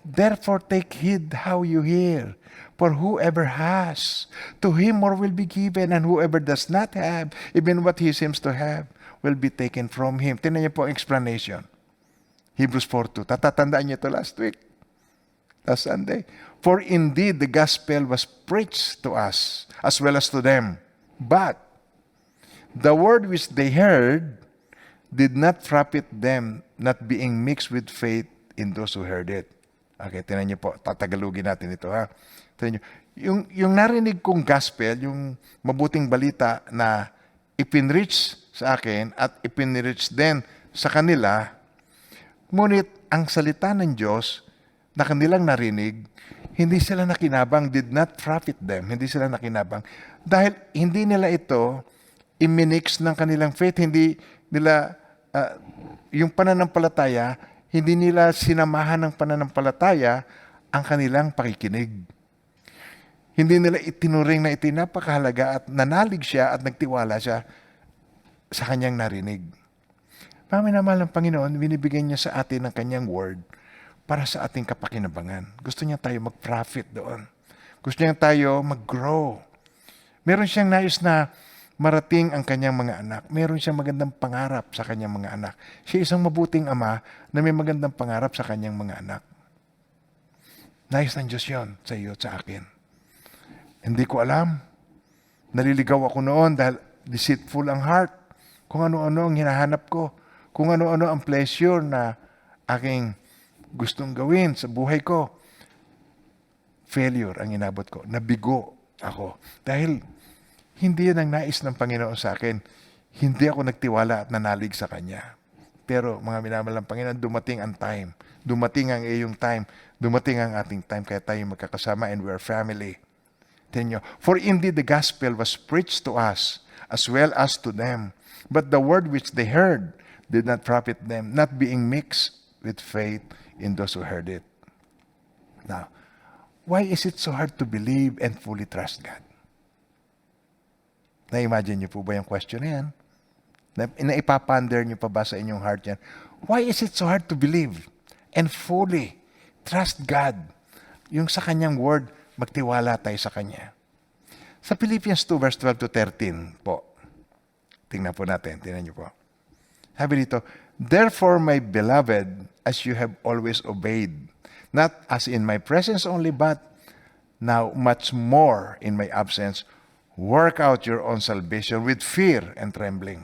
therefore take heed how you hear. For whoever has, to him more will be given, and whoever does not have, even what he seems to have, will be taken from him. Tingnan niyo po ang explanation. Hebrews 4:2. Tatatandaan niyo ito last week. Last Sunday. For indeed the gospel was preached to us, as well as to them. But the word which they heard did not profit them, not being mixed with faith in those who heard it. Okay, tingnan niyo po. Tatagalugin natin ito, ha? Tingnan niyo. Yung narinig kong gospel, yung mabuting balita na ipinreach sa akin at ipinreach din sa kanila, ngunit ang salita ng Diyos na kanilang narinig, hindi sila nakinabang, did not profit them. Hindi sila nakinabang. Dahil hindi nila ito iminix ng kanilang faith, hindi nila, yung pananampalataya, hindi nila sinamahan ng pananampalataya ang kanilang pakikinig. Hindi nila itinuring na ito napakahalaga at nanalig siya at nagtiwala siya sa kanyang narinig. Paminamahal ng Panginoon, binibigyan niya sa atin ang kanyang word para sa ating kapakinabangan. Gusto niya tayo mag-profit doon. Gusto niya tayo mag-grow. Meron siyang nais na marating ang kanyang mga anak. Meron siyang magandang pangarap sa kanyang mga anak. Siya isang mabuting ama na may magandang pangarap sa kanyang mga anak. Nais ng Diyos yun sa iyo at sa akin. Hindi ko alam. Naliligaw ako noon dahil deceitful ang heart. Kung ano-ano ang hinahanap ko. Kung ano-ano ang pleasure na aking gustong gawin sa buhay ko. Failure ang inabot ko. Nabigo ako. Dahil hindi yan ang nais ng Panginoon sa akin. Hindi ako nagtiwala at nanalig sa Kanya. Pero mga minamahal ng Panginoon, dumating ang time. Dumating ang iyong time. Dumating ang ating time. Kaya tayo magkakasama and we're family. Tingnan nyo. For indeed the gospel was preached to us as well as to them. But the word which they heard did not profit them, not being mixed with faith in those who heard it. Now, why is it so hard to believe and fully trust God? Na-imagine niyo po ba yung question na yan? Naipapander niyo pa ba sa inyong heart yan? Why is it so hard to believe and fully trust God? Yung sa kanyang word, magtiwala tayo sa kanya. Sa Philippians 2 verse 12 to 13 po. Tingnan po natin. Tingnan niyo po. Sabi dito, therefore, my beloved, as you have always obeyed, not as in my presence only, but now much more in my absence, work out your own salvation with fear and trembling.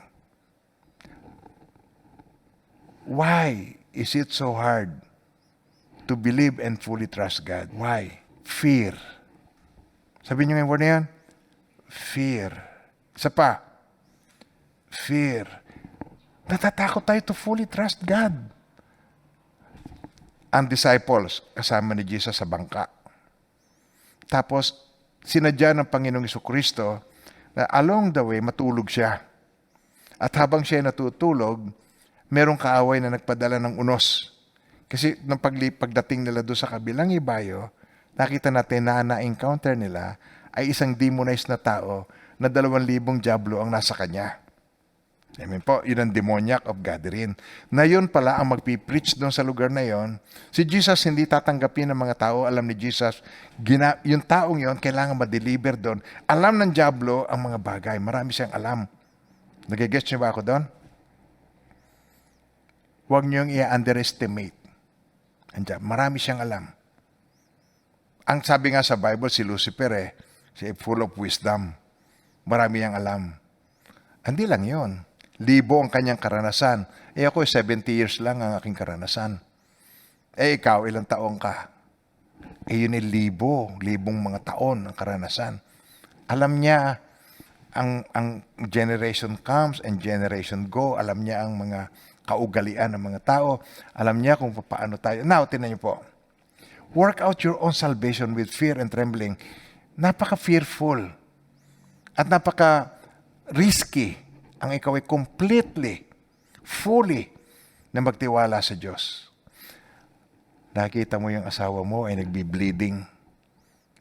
Why is it so hard to believe and fully trust God? Why? Fear. Sabihin niyo yung word na yan? Fear. Isa pa. Fear. Natatakot tayo to fully trust God. Ang disciples, kasama ni Jesus sa bangka. Tapos, sinadya ng Panginoong Jesucristo na along the way, matulog siya. At habang siya natutulog, merong kaaway na nagpadala ng unos. Kasi nung pagdating nila doon sa kabilang ibayo, nakita natin na na-encounter nila ay isang demonized na tao na 2,000 dyablo ang nasa kanya. Amen po, yun ang demoniac of gathering. Na yun pala ang magpipreach doon sa lugar na yon. Si Jesus hindi tatanggapin ng mga tao. Alam ni Jesus, yung taong yon kailangan ma-deliver doon. Alam ng Diablo ang mga bagay. Marami siyang alam. Nagigets niyo ba ako doon? Huwag niyong i-underestimate. Marami siyang alam. Ang sabi nga sa Bible, si Lucifer full of wisdom. Marami niyang alam. Hindi lang yon. Libo ang kanyang karanasan. Ako, 70 years lang ang aking karanasan. Ikaw, ilang taong ka? Yun ay libong mga taon ang karanasan. Alam niya ang generation comes and generation go. Alam niya ang mga kaugalian ng mga tao. Alam niya kung paano tayo. Now, tinan niyo po. Work out your own salvation with fear and trembling. Napaka-fearful. At napaka-risky ang ikaw ay completely, fully na magtiwala sa Diyos. Nakita mo yung asawa mo ay nagbi-bleeding,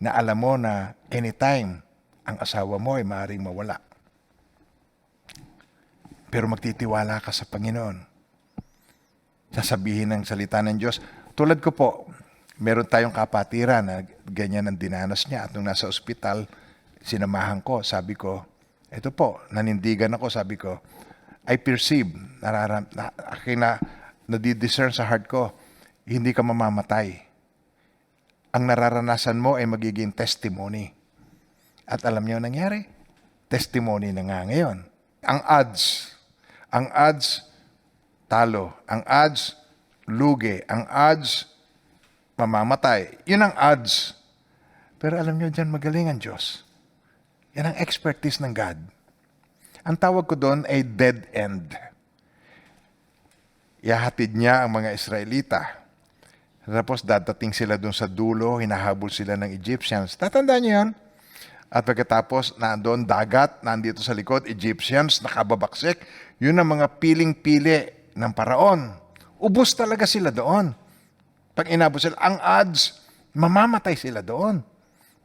na alam mo na anytime ang asawa mo ay maaaring mawala. Pero magtitiwala ka sa Panginoon. Sasabihin ng salita ng Diyos. Tulad ko po, meron tayong kapatiran na ganyan ang dinanas niya at nung nasa ospital, sinamahan ko, sabi ko, ito po, nanindigan ako, sabi ko, I perceive, nadidiscern sa heart ko, hindi ka mamamatay. Ang nararanasan mo ay magiging testimony. At alam niyo nangyari? Testimony na nga ngayon. Ang odds, talo. Ang odds, lugi. Ang odds, mamamatay. Yun ang odds. Pero alam niyo dyan, magaling ang Diyos. Yan ang expertise ng God. Ang tawag ko doon ay dead end. Ihahatid niya ang mga Israelita. Tapos dadating sila doon sa dulo, hinahabol sila ng Egyptians. Tatandaan niyo yan? At pagkatapos, nandoon dagat, nandito sa likod, Egyptians, nakababaksik. Yun ang mga piling-pili ng paraon. Ubus talaga sila doon. Pag inabot sila, ang odds, mamamatay sila doon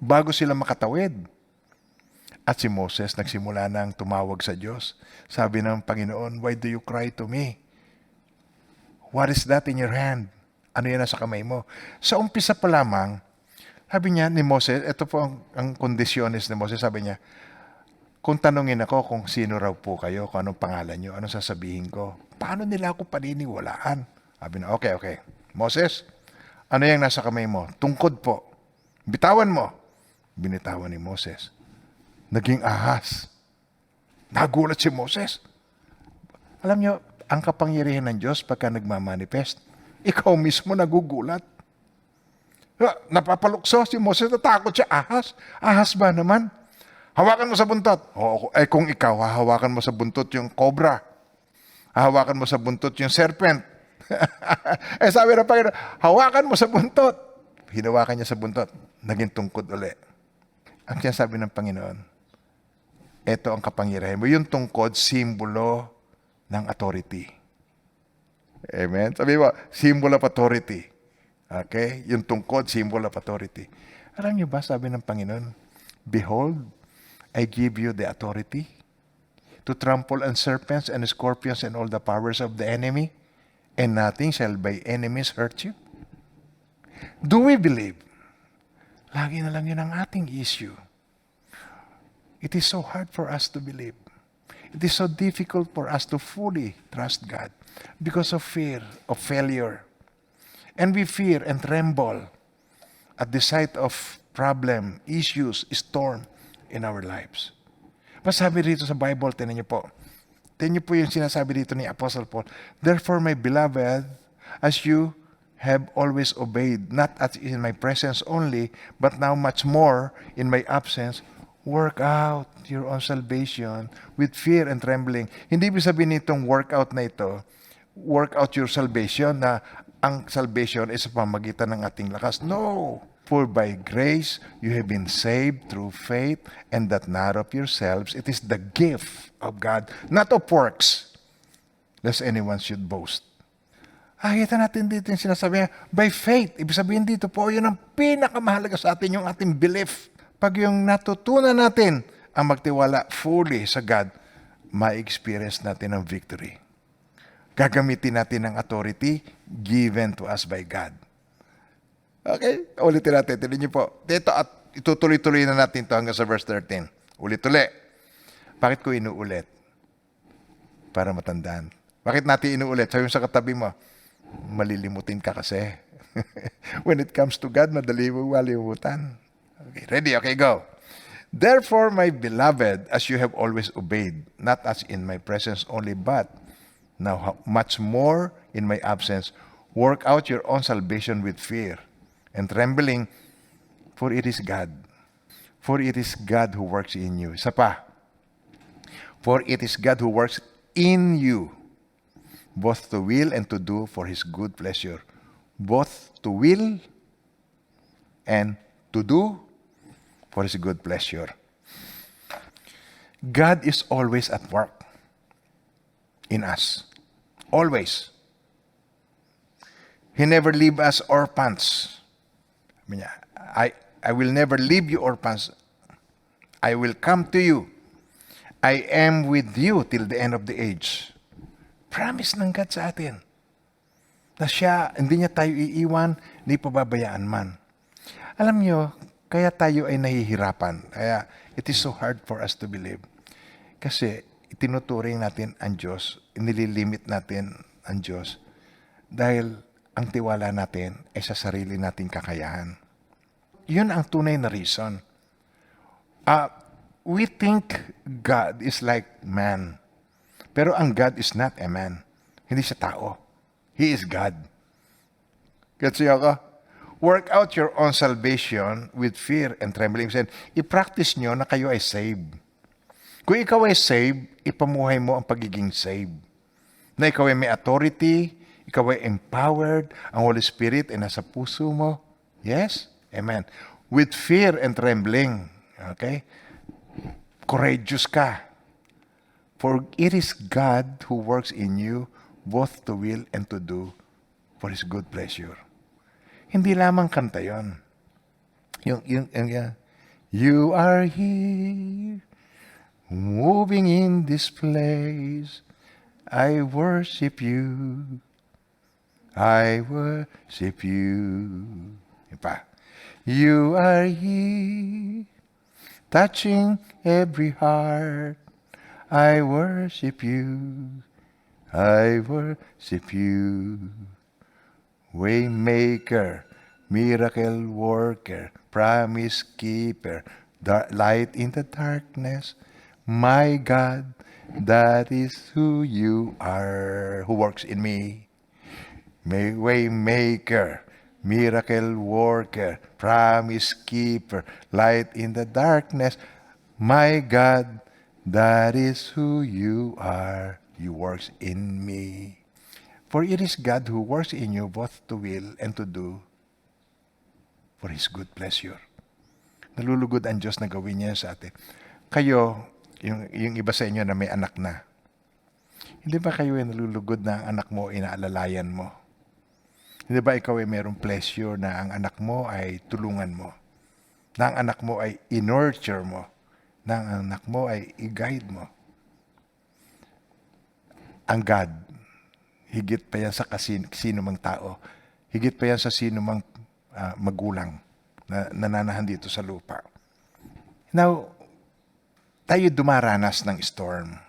bago sila makatawid. At si Moses nagsimula nang tumawag sa Diyos. Sabi ng Panginoon, why do you cry to me? What is that in your hand? Ano yan nasa kamay mo? Sa umpisa pa lamang, sabi niya ni Moses, ito po ang kondisyones ni Moses, sabi niya, kung tanungin ako kung sino raw po kayo, kung anong pangalan niyo, anong sasabihin ko, paano nila ako paniniwalaan? Sabi na, okay. Moses, ano yung nasa kamay mo? Tungkod po. Bitawan mo. Binitawan ni Moses. Naging ahas. Nagulat si Moses. Alam niyo, ang kapangyarihan ng Diyos pagka nagmamanifest, ikaw mismo nagugulat. Napapalukso si Moses, natakot siya. Ahas? Ahas ba naman? Hawakan mo sa buntot. Kung ikaw, hahawakan mo sa buntot yung cobra. Hahawakan mo sa buntot yung serpent. Sabi na Panginoon, hawakan mo sa buntot. Hinawakan niya sa buntot. Naging tungkod uli. Ang sinasabi ng Panginoon, ito ang kapangyarihan mo. Yung tungkod, simbolo ng authority. Amen? Sabi mo, symbol of authority. Okay? Yung tungkod, symbol of authority. Alam niyo ba, sabi ng Panginoon, behold, I give you the authority to trample on serpents and scorpions and all the powers of the enemy, and nothing shall by enemies hurt you. Do we believe? Lagi na lang yun ang ating issue. It is so hard for us to believe. It is so difficult for us to fully trust God because of fear of failure. And we fear and tremble at the sight of problem, issues, storm in our lives. Masabi rito sa Bible, tinan niyo po. Tinan niyo po yung sinasabi dito ni Apostle Paul. Therefore, my beloved, as you have always obeyed, not as in my presence only, but now much more in my absence, work out your own salvation with fear and trembling. Hindi ibig sabihin nitong workout na ito, work out your salvation na ang salvation is sa pamagitan ng ating lakas. No! For by grace you have been saved through faith, and that not of yourselves. It is the gift of God, not of works, lest anyone should boast. Kita natin dito yung sinasabi, by faith. Ibig sabihin dito po, yun ang pinakamahalaga sa atin, yung ating belief. Pag yung natutunan natin ang magtiwala fully sa God, ma-experience natin ang victory. Gagamitin natin ang authority given to us by God. Okay? Ulitin natin. Tignan niyo po. Dito at itutuloy-tuloy na natin ito hanggang sa verse 13. Ulit-ulit. Bakit ko inuulit? Para matandaan. Bakit natin inuulit? Sabi mo sa katabi mo, malilimutin ka kasi. When it comes to God, madali mo malimutan. Okay, ready? Okay, go. Therefore, my beloved, as you have always obeyed, not as in my presence only, but now much more in my absence, work out your own salvation with fear and trembling, for it is God. For it is God who works in you. Isa pa. For it is God who works in you, both to will and to do for His good pleasure. Both to will and to do for His good pleasure. God is always at work in us. Always. He never leave us orphans. I will never leave you orphans. I will come to you. I am with you till the end of the age. Promise ng God sa atin na siya, hindi niya tayo iiwan, hindi pababayaan man. Alam niyo, kaya tayo ay nahihirapan. Kaya it is so hard for us to believe. Kasi itinuturing natin ang Diyos, inililimit natin ang Diyos dahil ang tiwala natin ay sa sarili nating kakayahan. Yun ang tunay na reason. We think God is like man. Pero ang God is not a man. Hindi siya tao. He is God. Kasi ako, work out your own salvation with fear and trembling. I-practice nyo na kayo ay saved. Kung ikaw ay saved, ipamuhay mo ang pagiging saved. Na ikaw ay may authority, ikaw ay empowered, ang Holy Spirit ay nasa puso mo. Yes? Amen. With fear and trembling. Okay? Courageous ka. For it is God who works in you both to will and to do for His good pleasure. Hindi lamang kanta yun. You are here, moving in this place. I worship you. I worship you. Pa. You are here, touching every heart. I worship you. I worship you. Waymaker, miracle worker, promise keeper, light in the darkness. My God, that is who you are, who works in me. Waymaker, miracle worker, promise keeper, light in the darkness. My God, that is who you are. You works in me. For it is God who works in you both to will and to do for His good pleasure. Nalulugod ang Diyos na gawin niya sa atin. Kayo, yung iba sa inyo na may anak na, hindi ba kayo ay nalulugod na ang anak mo inaalalayan mo? Hindi ba ikaw ay mayroong pleasure na ang anak mo ay tulungan mo? Na ang anak mo ay i-nurture mo? Na ang anak mo ay i-guide mo? Ang God, higit pa yan sa sino mang tao. Higit pa yan sa sino mang magulang na nananahan dito sa lupa. Now, tayo dumaranas ng storm.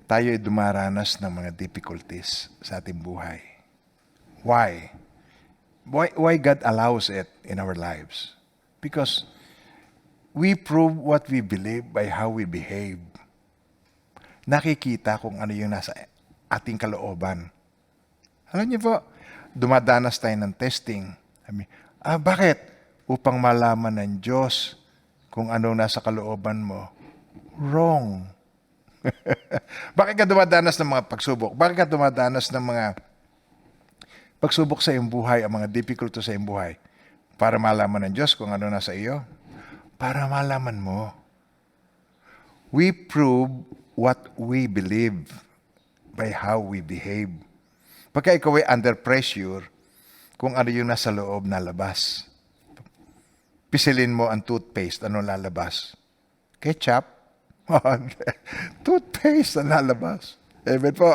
Tayo ay dumaranas ng mga difficulties sa ating buhay. Why? Why God allows it in our lives? Because we prove what we believe by how we behave. Nakikita kung ano yung nasa ating kalooban. Alam niyo po, dumadanas tayo ng testing. Bakit? Upang malaman ng Diyos kung ano nasa kalooban mo. Wrong. Bakit ka dumadanas ng mga pagsubok? Bakit ka dumadanas ng mga pagsubok sa iyong buhay, ang mga difficulty sa iyong buhay? Para malaman ng Diyos kung ano nasa iyo? Para malaman mo. We prove what we believe by how we behave. Pagka ikaw ay under pressure, kung ano yung nasa loob na labas. Pisilin mo ang toothpaste, anong lalabas? Ketchup? Toothpaste na lalabas. Amen po.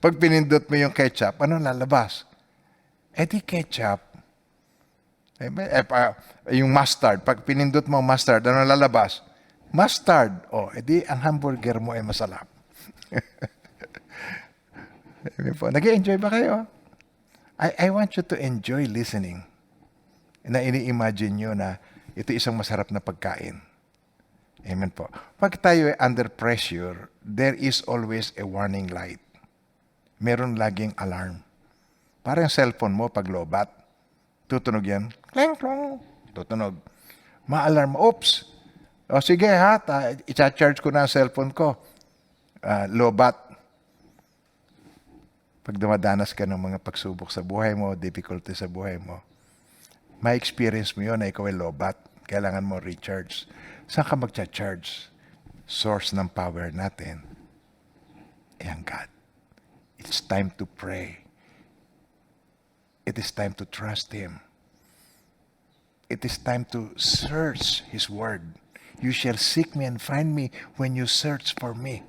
Pag pinindot mo yung ketchup, ano lalabas? Eh di ketchup. Amen. Yung mustard, pag pinindot mo mustard, ano lalabas? Mustard. O, edi ang hamburger mo ay masarap. Amen po. Nag-i-enjoy ba kayo? I want you to enjoy listening. Na ini-imagine nyo na ito isang masarap na pagkain. Amen po. Pag tayo ay under pressure, there is always a warning light. Meron laging alarm. Parang cellphone mo pag lobat. Tutunog yan. Kling, klong. Tutunog. Ma-alarm. Oops. O sige ha, i-charge ko na ang cellphone ko. Lobat. Pag dumadanas ka ng mga pagsubok sa buhay mo, difficulty sa buhay mo, may experience mo yun na ikaw ay lobat. Kailangan mo recharge. Saan ka magcha-charge? Source ng power natin ay ang God. It's time to pray. It is time to trust Him. It is time to search His Word. You shall seek me and find me when you search for me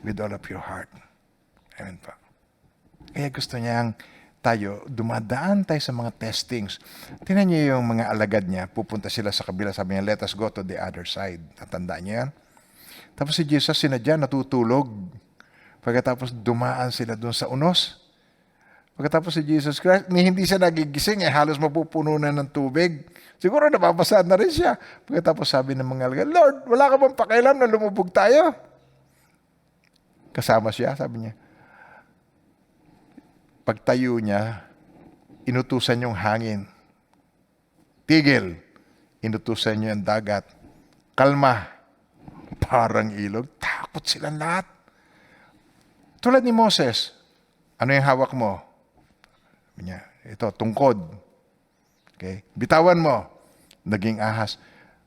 with all of your heart. Amen po. Kaya gusto niyang dumadaan tayo sa mga testings. Tingnan niyo yung mga alagad niya, pupunta sila sa kabila, sabi niya, let us go to the other side. Natandaan niyo yan? Tapos si Jesus, sinadya, natutulog. Pagkatapos dumaan sila doon sa unos. Pagkatapos si Jesus Christ, hindi siya nagigising, halos mapupuno na ng tubig. Siguro napapasad na rin siya. Pagkatapos sabi ng mga alagad, Lord, wala ka bang pakialam na lumubog tayo? Kasama siya, sabi niya. Pagtayo niya, inutusan yung hangin. Tigil. Inutusan niyo yung dagat. Kalma. Parang ilog. Takot silang lahat. Tulad ni Moses. Ano yung hawak mo? Sabi niya, ito, tungkod. Okay? Bitawan mo. Naging ahas.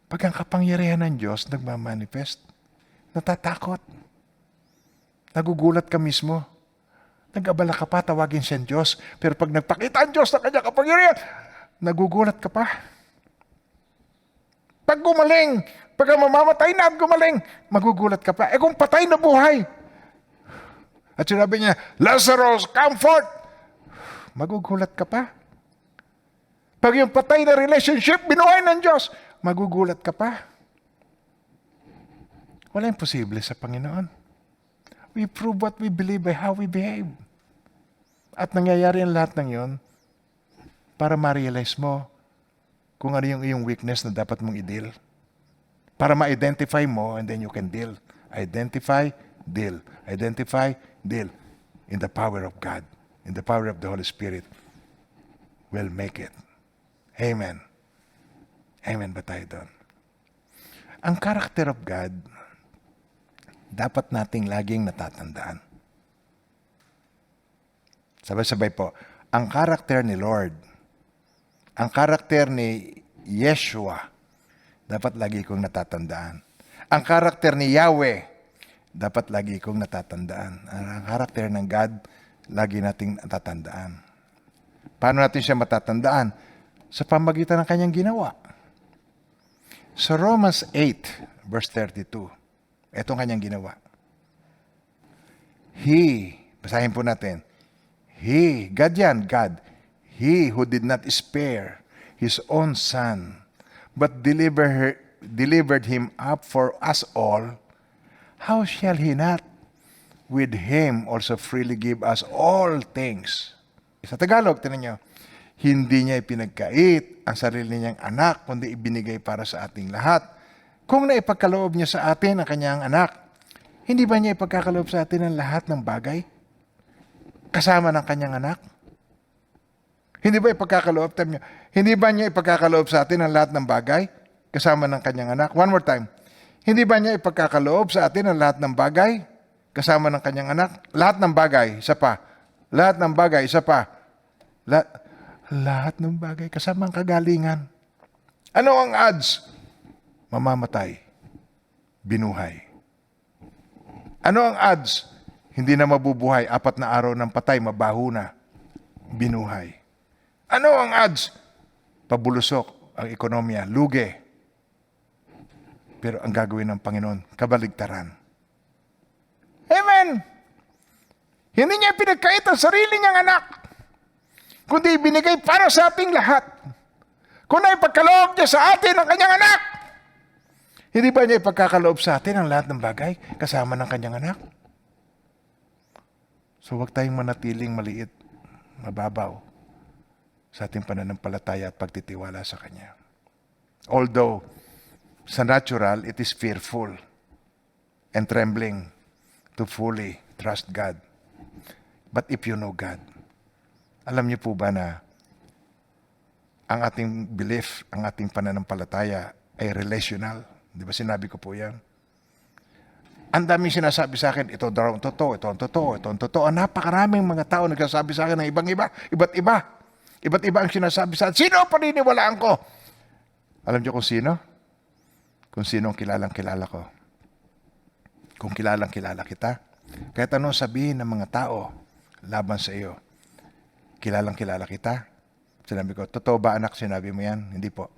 Pag ang kapangyarihan ng Diyos nagmamanifest, natatakot. Nagugulat ka mismo. Nag-abala ka pa, tawagin siyang Diyos. Pero pag nagpakita ang Diyos ng kanyang kapangyarihan, nagugulat ka pa. Pag gumaling, pag mamamatay na at gumaling, magugulat ka pa. Kung patay na buhay. At sinabi niya, Lazarus, come forth! Magugulat ka pa. Pag yung patay na relationship, binuhay ng Diyos, magugulat ka pa. Wala imposible sa Panginoon. We prove what we believe by how we behave. At nangyayari ang lahat ng yon para ma-realize mo kung ano yung iyong weakness na dapat mong i-deal. Para ma-identify mo and then you can deal. Identify, deal. Identify, deal. In the power of God, in the power of the Holy Spirit, we'll make it. Amen. Amen ba tayo doon? Ang character of God, dapat nating laging natatandaan. Sabay-sabay po, ang karakter ni Lord, ang karakter ni Yeshua, dapat lagi kong natatandaan. Ang karakter ni Yahweh, dapat lagi kong natatandaan. Ang karakter ng God, lagi nating natatandaan. Paano natin siya matatandaan? Sa pamagitan ng kanyang ginawa. Sa Romans 8, verse 32, itong kanyang ginawa. Basahin po natin, God yan, God, He who did not spare His own Son, but delivered Him up for us all, how shall He not with Him also freely give us all things? Sa Tagalog, tinan nyo, hindi niya ipinagkait ang sarili niyang anak, kundi ibinigay para sa ating lahat. Kung naipagkaloob niya sa atin ang kanyang anak, hindi ba niya ipagkakaloob sa atin ang lahat ng bagay? Kasama ng kanyang anak? Hindi ba niya ipagkakaloob sa atin ang lahat ng bagay? Kasama ng kanyang anak? One more time. Hindi ba niya ipagkakaloob sa atin ang lahat ng bagay? Kasama ng kanyang anak? Lahat ng bagay, isa pa. Lahat ng bagay, isa pa. Lahat ng bagay, kasama ang kagalingan. Ano ang odds? Mamamatay. Binuhay. Ano ang odds? Hindi na mabubuhay, 4 na araw ng patay, mabaho na. Binuhay. Ano ang odds? Pabulusok ang ekonomiya, lugi. Pero ang gagawin ng Panginoon, kabaligtaran. Amen! Hindi niya pinagkait ang sarili niyang anak, kundi binigay para sa ating lahat. Kung na ipagkaloob niya sa atin ang kanyang anak, hindi ba niya ipagkakaloob sa atin ang lahat ng bagay kasama ng kanyang anak? So huwag tayong manatiling maliit, mababaw sa ating pananampalataya at pagtitiwala sa Kanya. Although, sa natural, it is fearful and trembling to fully trust God. But if you know God, alam niyo po ba na ang ating belief, ang ating pananampalataya ay relational? Di ba sinabi ko po yan? Ang daming sinasabi sa akin, ito daw ang totoo, ito ang totoo, ito ang totoo. Napakaraming mga tao nagsasabi sa akin ng ibang-iba, iba't-iba. Iba't-iba ang sinasabi sa akin. Sino ang paniniwalaan ko? Alam niyo kung sino? Kung sino ang kilalang-kilala ko. Kung kilalang-kilala kita. Kahit anong sabihin ng mga tao laban sa iyo, kilalang-kilala kita. Sinabi ko, totoo ba anak sinabi mo yan? Hindi po.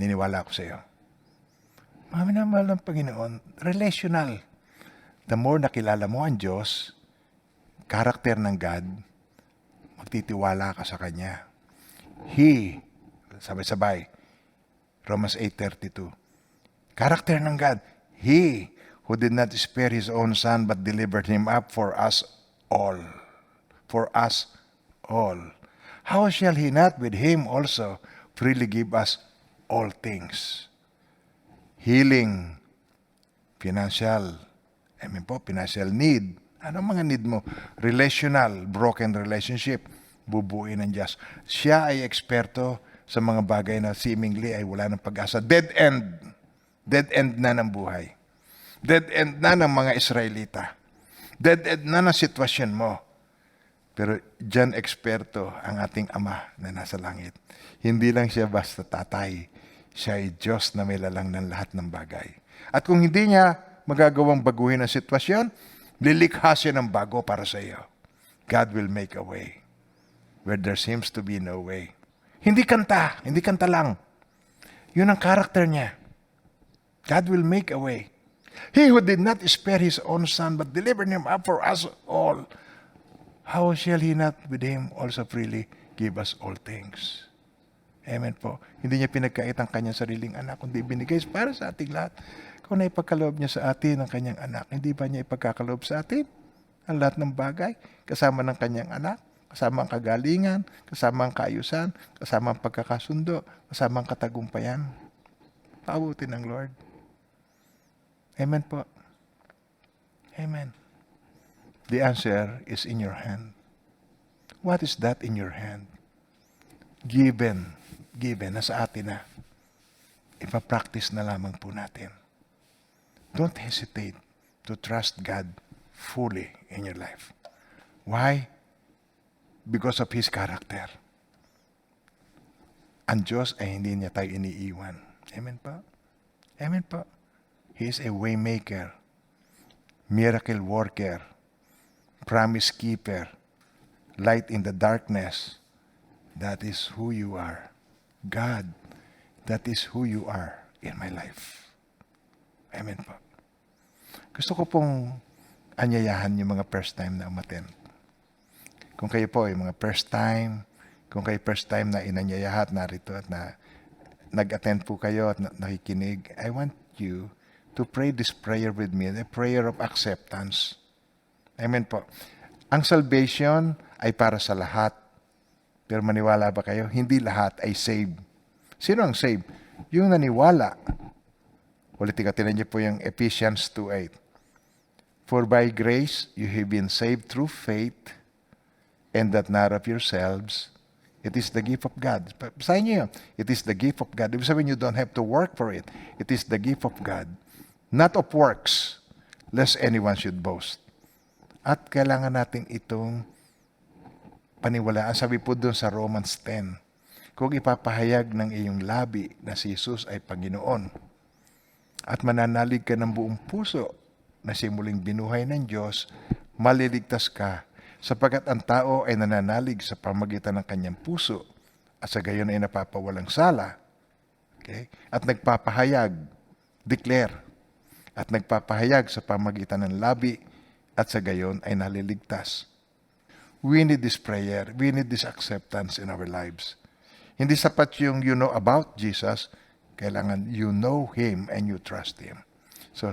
Niniwala ako sa iyo. Mga minamahal ng Panginoon, relational. The more nakilala mo ang Diyos, karakter ng God, magtitiwala ka sa Kanya. He, sabay-sabay, Romans 8:32. Karakter ng God, He who did not spare His own Son but delivered Him up for us all. For us all. How shall He not with Him also freely give us all things? Healing, financial, financial need. Anong mga need mo? Relational, broken relationship, bubuin ng Diyos. Siya ay eksperto sa mga bagay na seemingly ay wala ng pag-asa. Dead end. Dead end na ng buhay. Dead end na ng mga Israelita. Dead end na ng sitwasyon mo. Pero dyan eksperto ang ating Ama na nasa langit. Hindi lang siya basta tatay. Siya ay Diyos na may lalang ng lahat ng bagay. At kung hindi niya magagawang baguhin ang sitwasyon, lilikha siya ng bago para sa iyo. God will make a way where there seems to be no way. Hindi kanta lang. Yun ang karakter niya. God will make a way. He who did not spare His own Son but delivered Him up for us all, how shall He not with Him also freely give us all things? Amen po. Hindi niya pinagkait ang kanyang sariling anak, kundi binigay para sa ating lahat. Kung naipagkaloob niya sa atin ang kanyang anak, hindi ba niya ipagkakaloob sa atin ang lahat ng bagay, kasama ng kanyang anak, kasama ang kagalingan, kasama ang kaayusan, kasama ang pagkakasundo, kasama ang katagumpayan. Paabutin ng Lord. Amen po. Amen. The answer is in your hand. What is that in your hand? Given, nasa atin na. Ipapractice na lamang po natin. Don't hesitate to trust God fully in your life. Why? Because of His character. Ang Diyos ay hindi niya tayo iniiwan. Amen po? Amen po. He is a way maker, miracle worker, promise keeper, light in the darkness. That is who you are. God, that is who you are in my life. Amen po. Gusto ko pong anyayahan yung mga first time na umattend. Kung kayo po ay mga first time, kung kayo first time na inanyayahat narito at na nag-attend po kayo at nakikinig, I want you to pray this prayer with me, the prayer of acceptance. Amen po. Ang salvation ay para sa lahat. Pero maniwala ba kayo? Hindi lahat ay saved. Sino ang saved? Yung naniwala. Ulitin, tinan niyo po yung Ephesians 2:8. For by grace you have been saved through faith, and that not of yourselves. It is the gift of God. Basahin niyo yun. It is the gift of God. Ibig sabihin, you don't have to work for it. It is the gift of God. Not of works, lest anyone should boast. At kailangan natin itong paniwalaan. Sabi po doon sa Romans 10, kung ipapahayag ng iyong labi na si Jesus ay Panginoon at mananalig ka ng buong puso na si muling binuhay ng Diyos, maliligtas ka sapagkat ang tao ay nananalig sa pamagitan ng kanyang puso at sa gayon ay napapawalang sala. Okay? At nagpapahayag declare at nagpapahayag sa pamagitan ng labi at sa gayon ay naliligtas. We need this prayer. We need this acceptance in our lives. Hindi sapat yung you know about Jesus. Kailangan you know Him and you trust Him. So,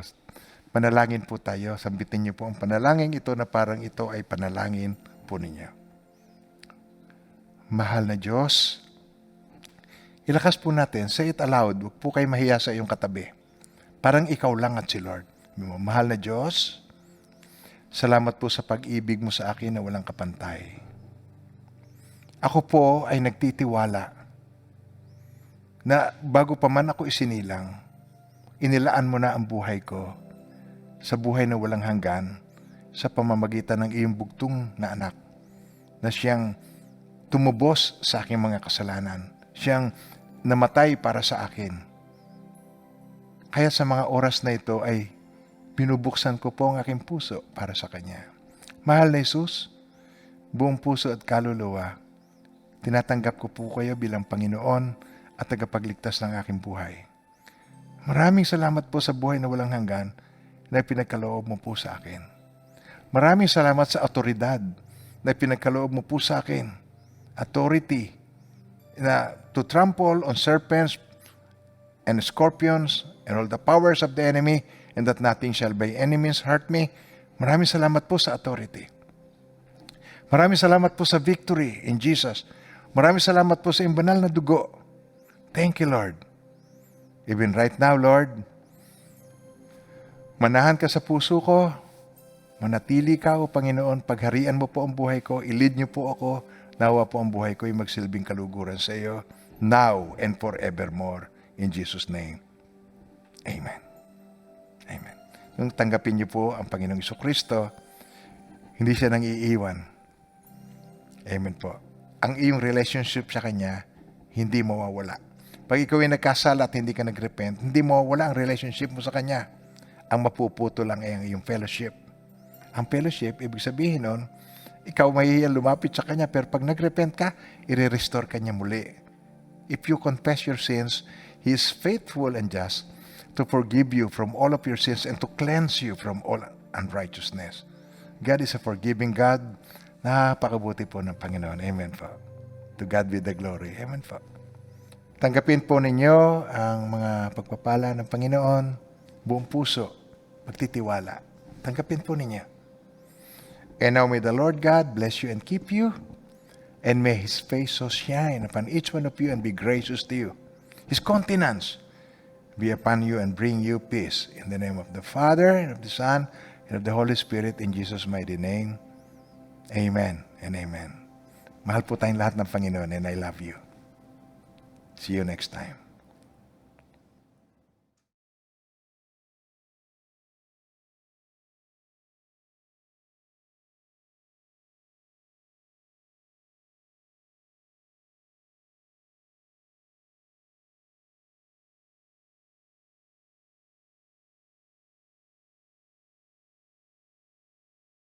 panalangin po tayo. Sambitin niyo po ang panalangin ito na parang ito ay panalangin po ninyo. Mahal na Diyos, ilakas po natin. Say it aloud. Huwag po kayo mahiya sa iyong katabi. Parang ikaw lang at si Lord. Mahal na Diyos, salamat po sa pag-ibig mo sa akin na walang kapantay. Ako po ay nagtitiwala na bago pa man ako isinilang, inilaan mo na ang buhay ko sa buhay na walang hanggan sa pamamagitan ng iyong bugtong na anak na siyang tumubos sa aking mga kasalanan. Siyang namatay para sa akin. Kaya sa mga oras na ito ay binubuksan ko po ang aking puso para sa Kanya. Mahal na Jesus, buong puso at kaluluwa, tinatanggap ko po kayo bilang Panginoon at tagapagligtas ng aking buhay. Maraming salamat po sa buhay na walang hanggan na pinagkaloob mo po sa akin. Maraming salamat sa otoridad na pinagkaloob mo po sa akin. Authority na to trample on serpents and scorpions and all the powers of the enemy, and that nothing shall by any means hurt me. Maraming salamat po sa authority. Maraming salamat po sa victory in Jesus. Maraming salamat po sa iyong banal na dugo. Thank you, Lord. Even right now, Lord, manahan ka sa puso ko, manatili ka, O Panginoon, pagharian mo po ang buhay ko, ilid niyo po ako, nawa po ang buhay ko ay magsilbing kaluguran sa iyo, now and forevermore. In Jesus' name. Amen. Amen. Nung tanggapin niyo po ang Panginoong Jesucristo, hindi siya nang iiwan. Amen po. Ang iyong relationship sa Kanya, hindi mawawala. Pag ikaw ay nagkasala at hindi ka nagrepent, hindi mawawala ang relationship mo sa Kanya. Ang mapuputo lang ay ang iyong fellowship. Ang fellowship, ibig sabihin nun, ikaw mahihiya lumapit sa Kanya, pero pag nagrepent ka, i-restore ka niya muli. If you confess your sins, He is faithful and just to forgive you from all of your sins and to cleanse you from all unrighteousness. God is a forgiving God. Napakabuti po ng Panginoon. Amen po. To God be the glory. Amen po. Tanggapin po ninyo ang mga pagpapala ng Panginoon, buong puso, pagtitiwala. Tanggapin po ninyo. And now may the Lord God bless you and keep you, and may His face so shine upon each one of you and be gracious to you. His countenance be upon you and bring you peace. In the name of the Father, and of the Son, and of the Holy Spirit, in Jesus' mighty name. Amen and amen. Mahal po tayong lahat ng Panginoon, and I love you. See you next time.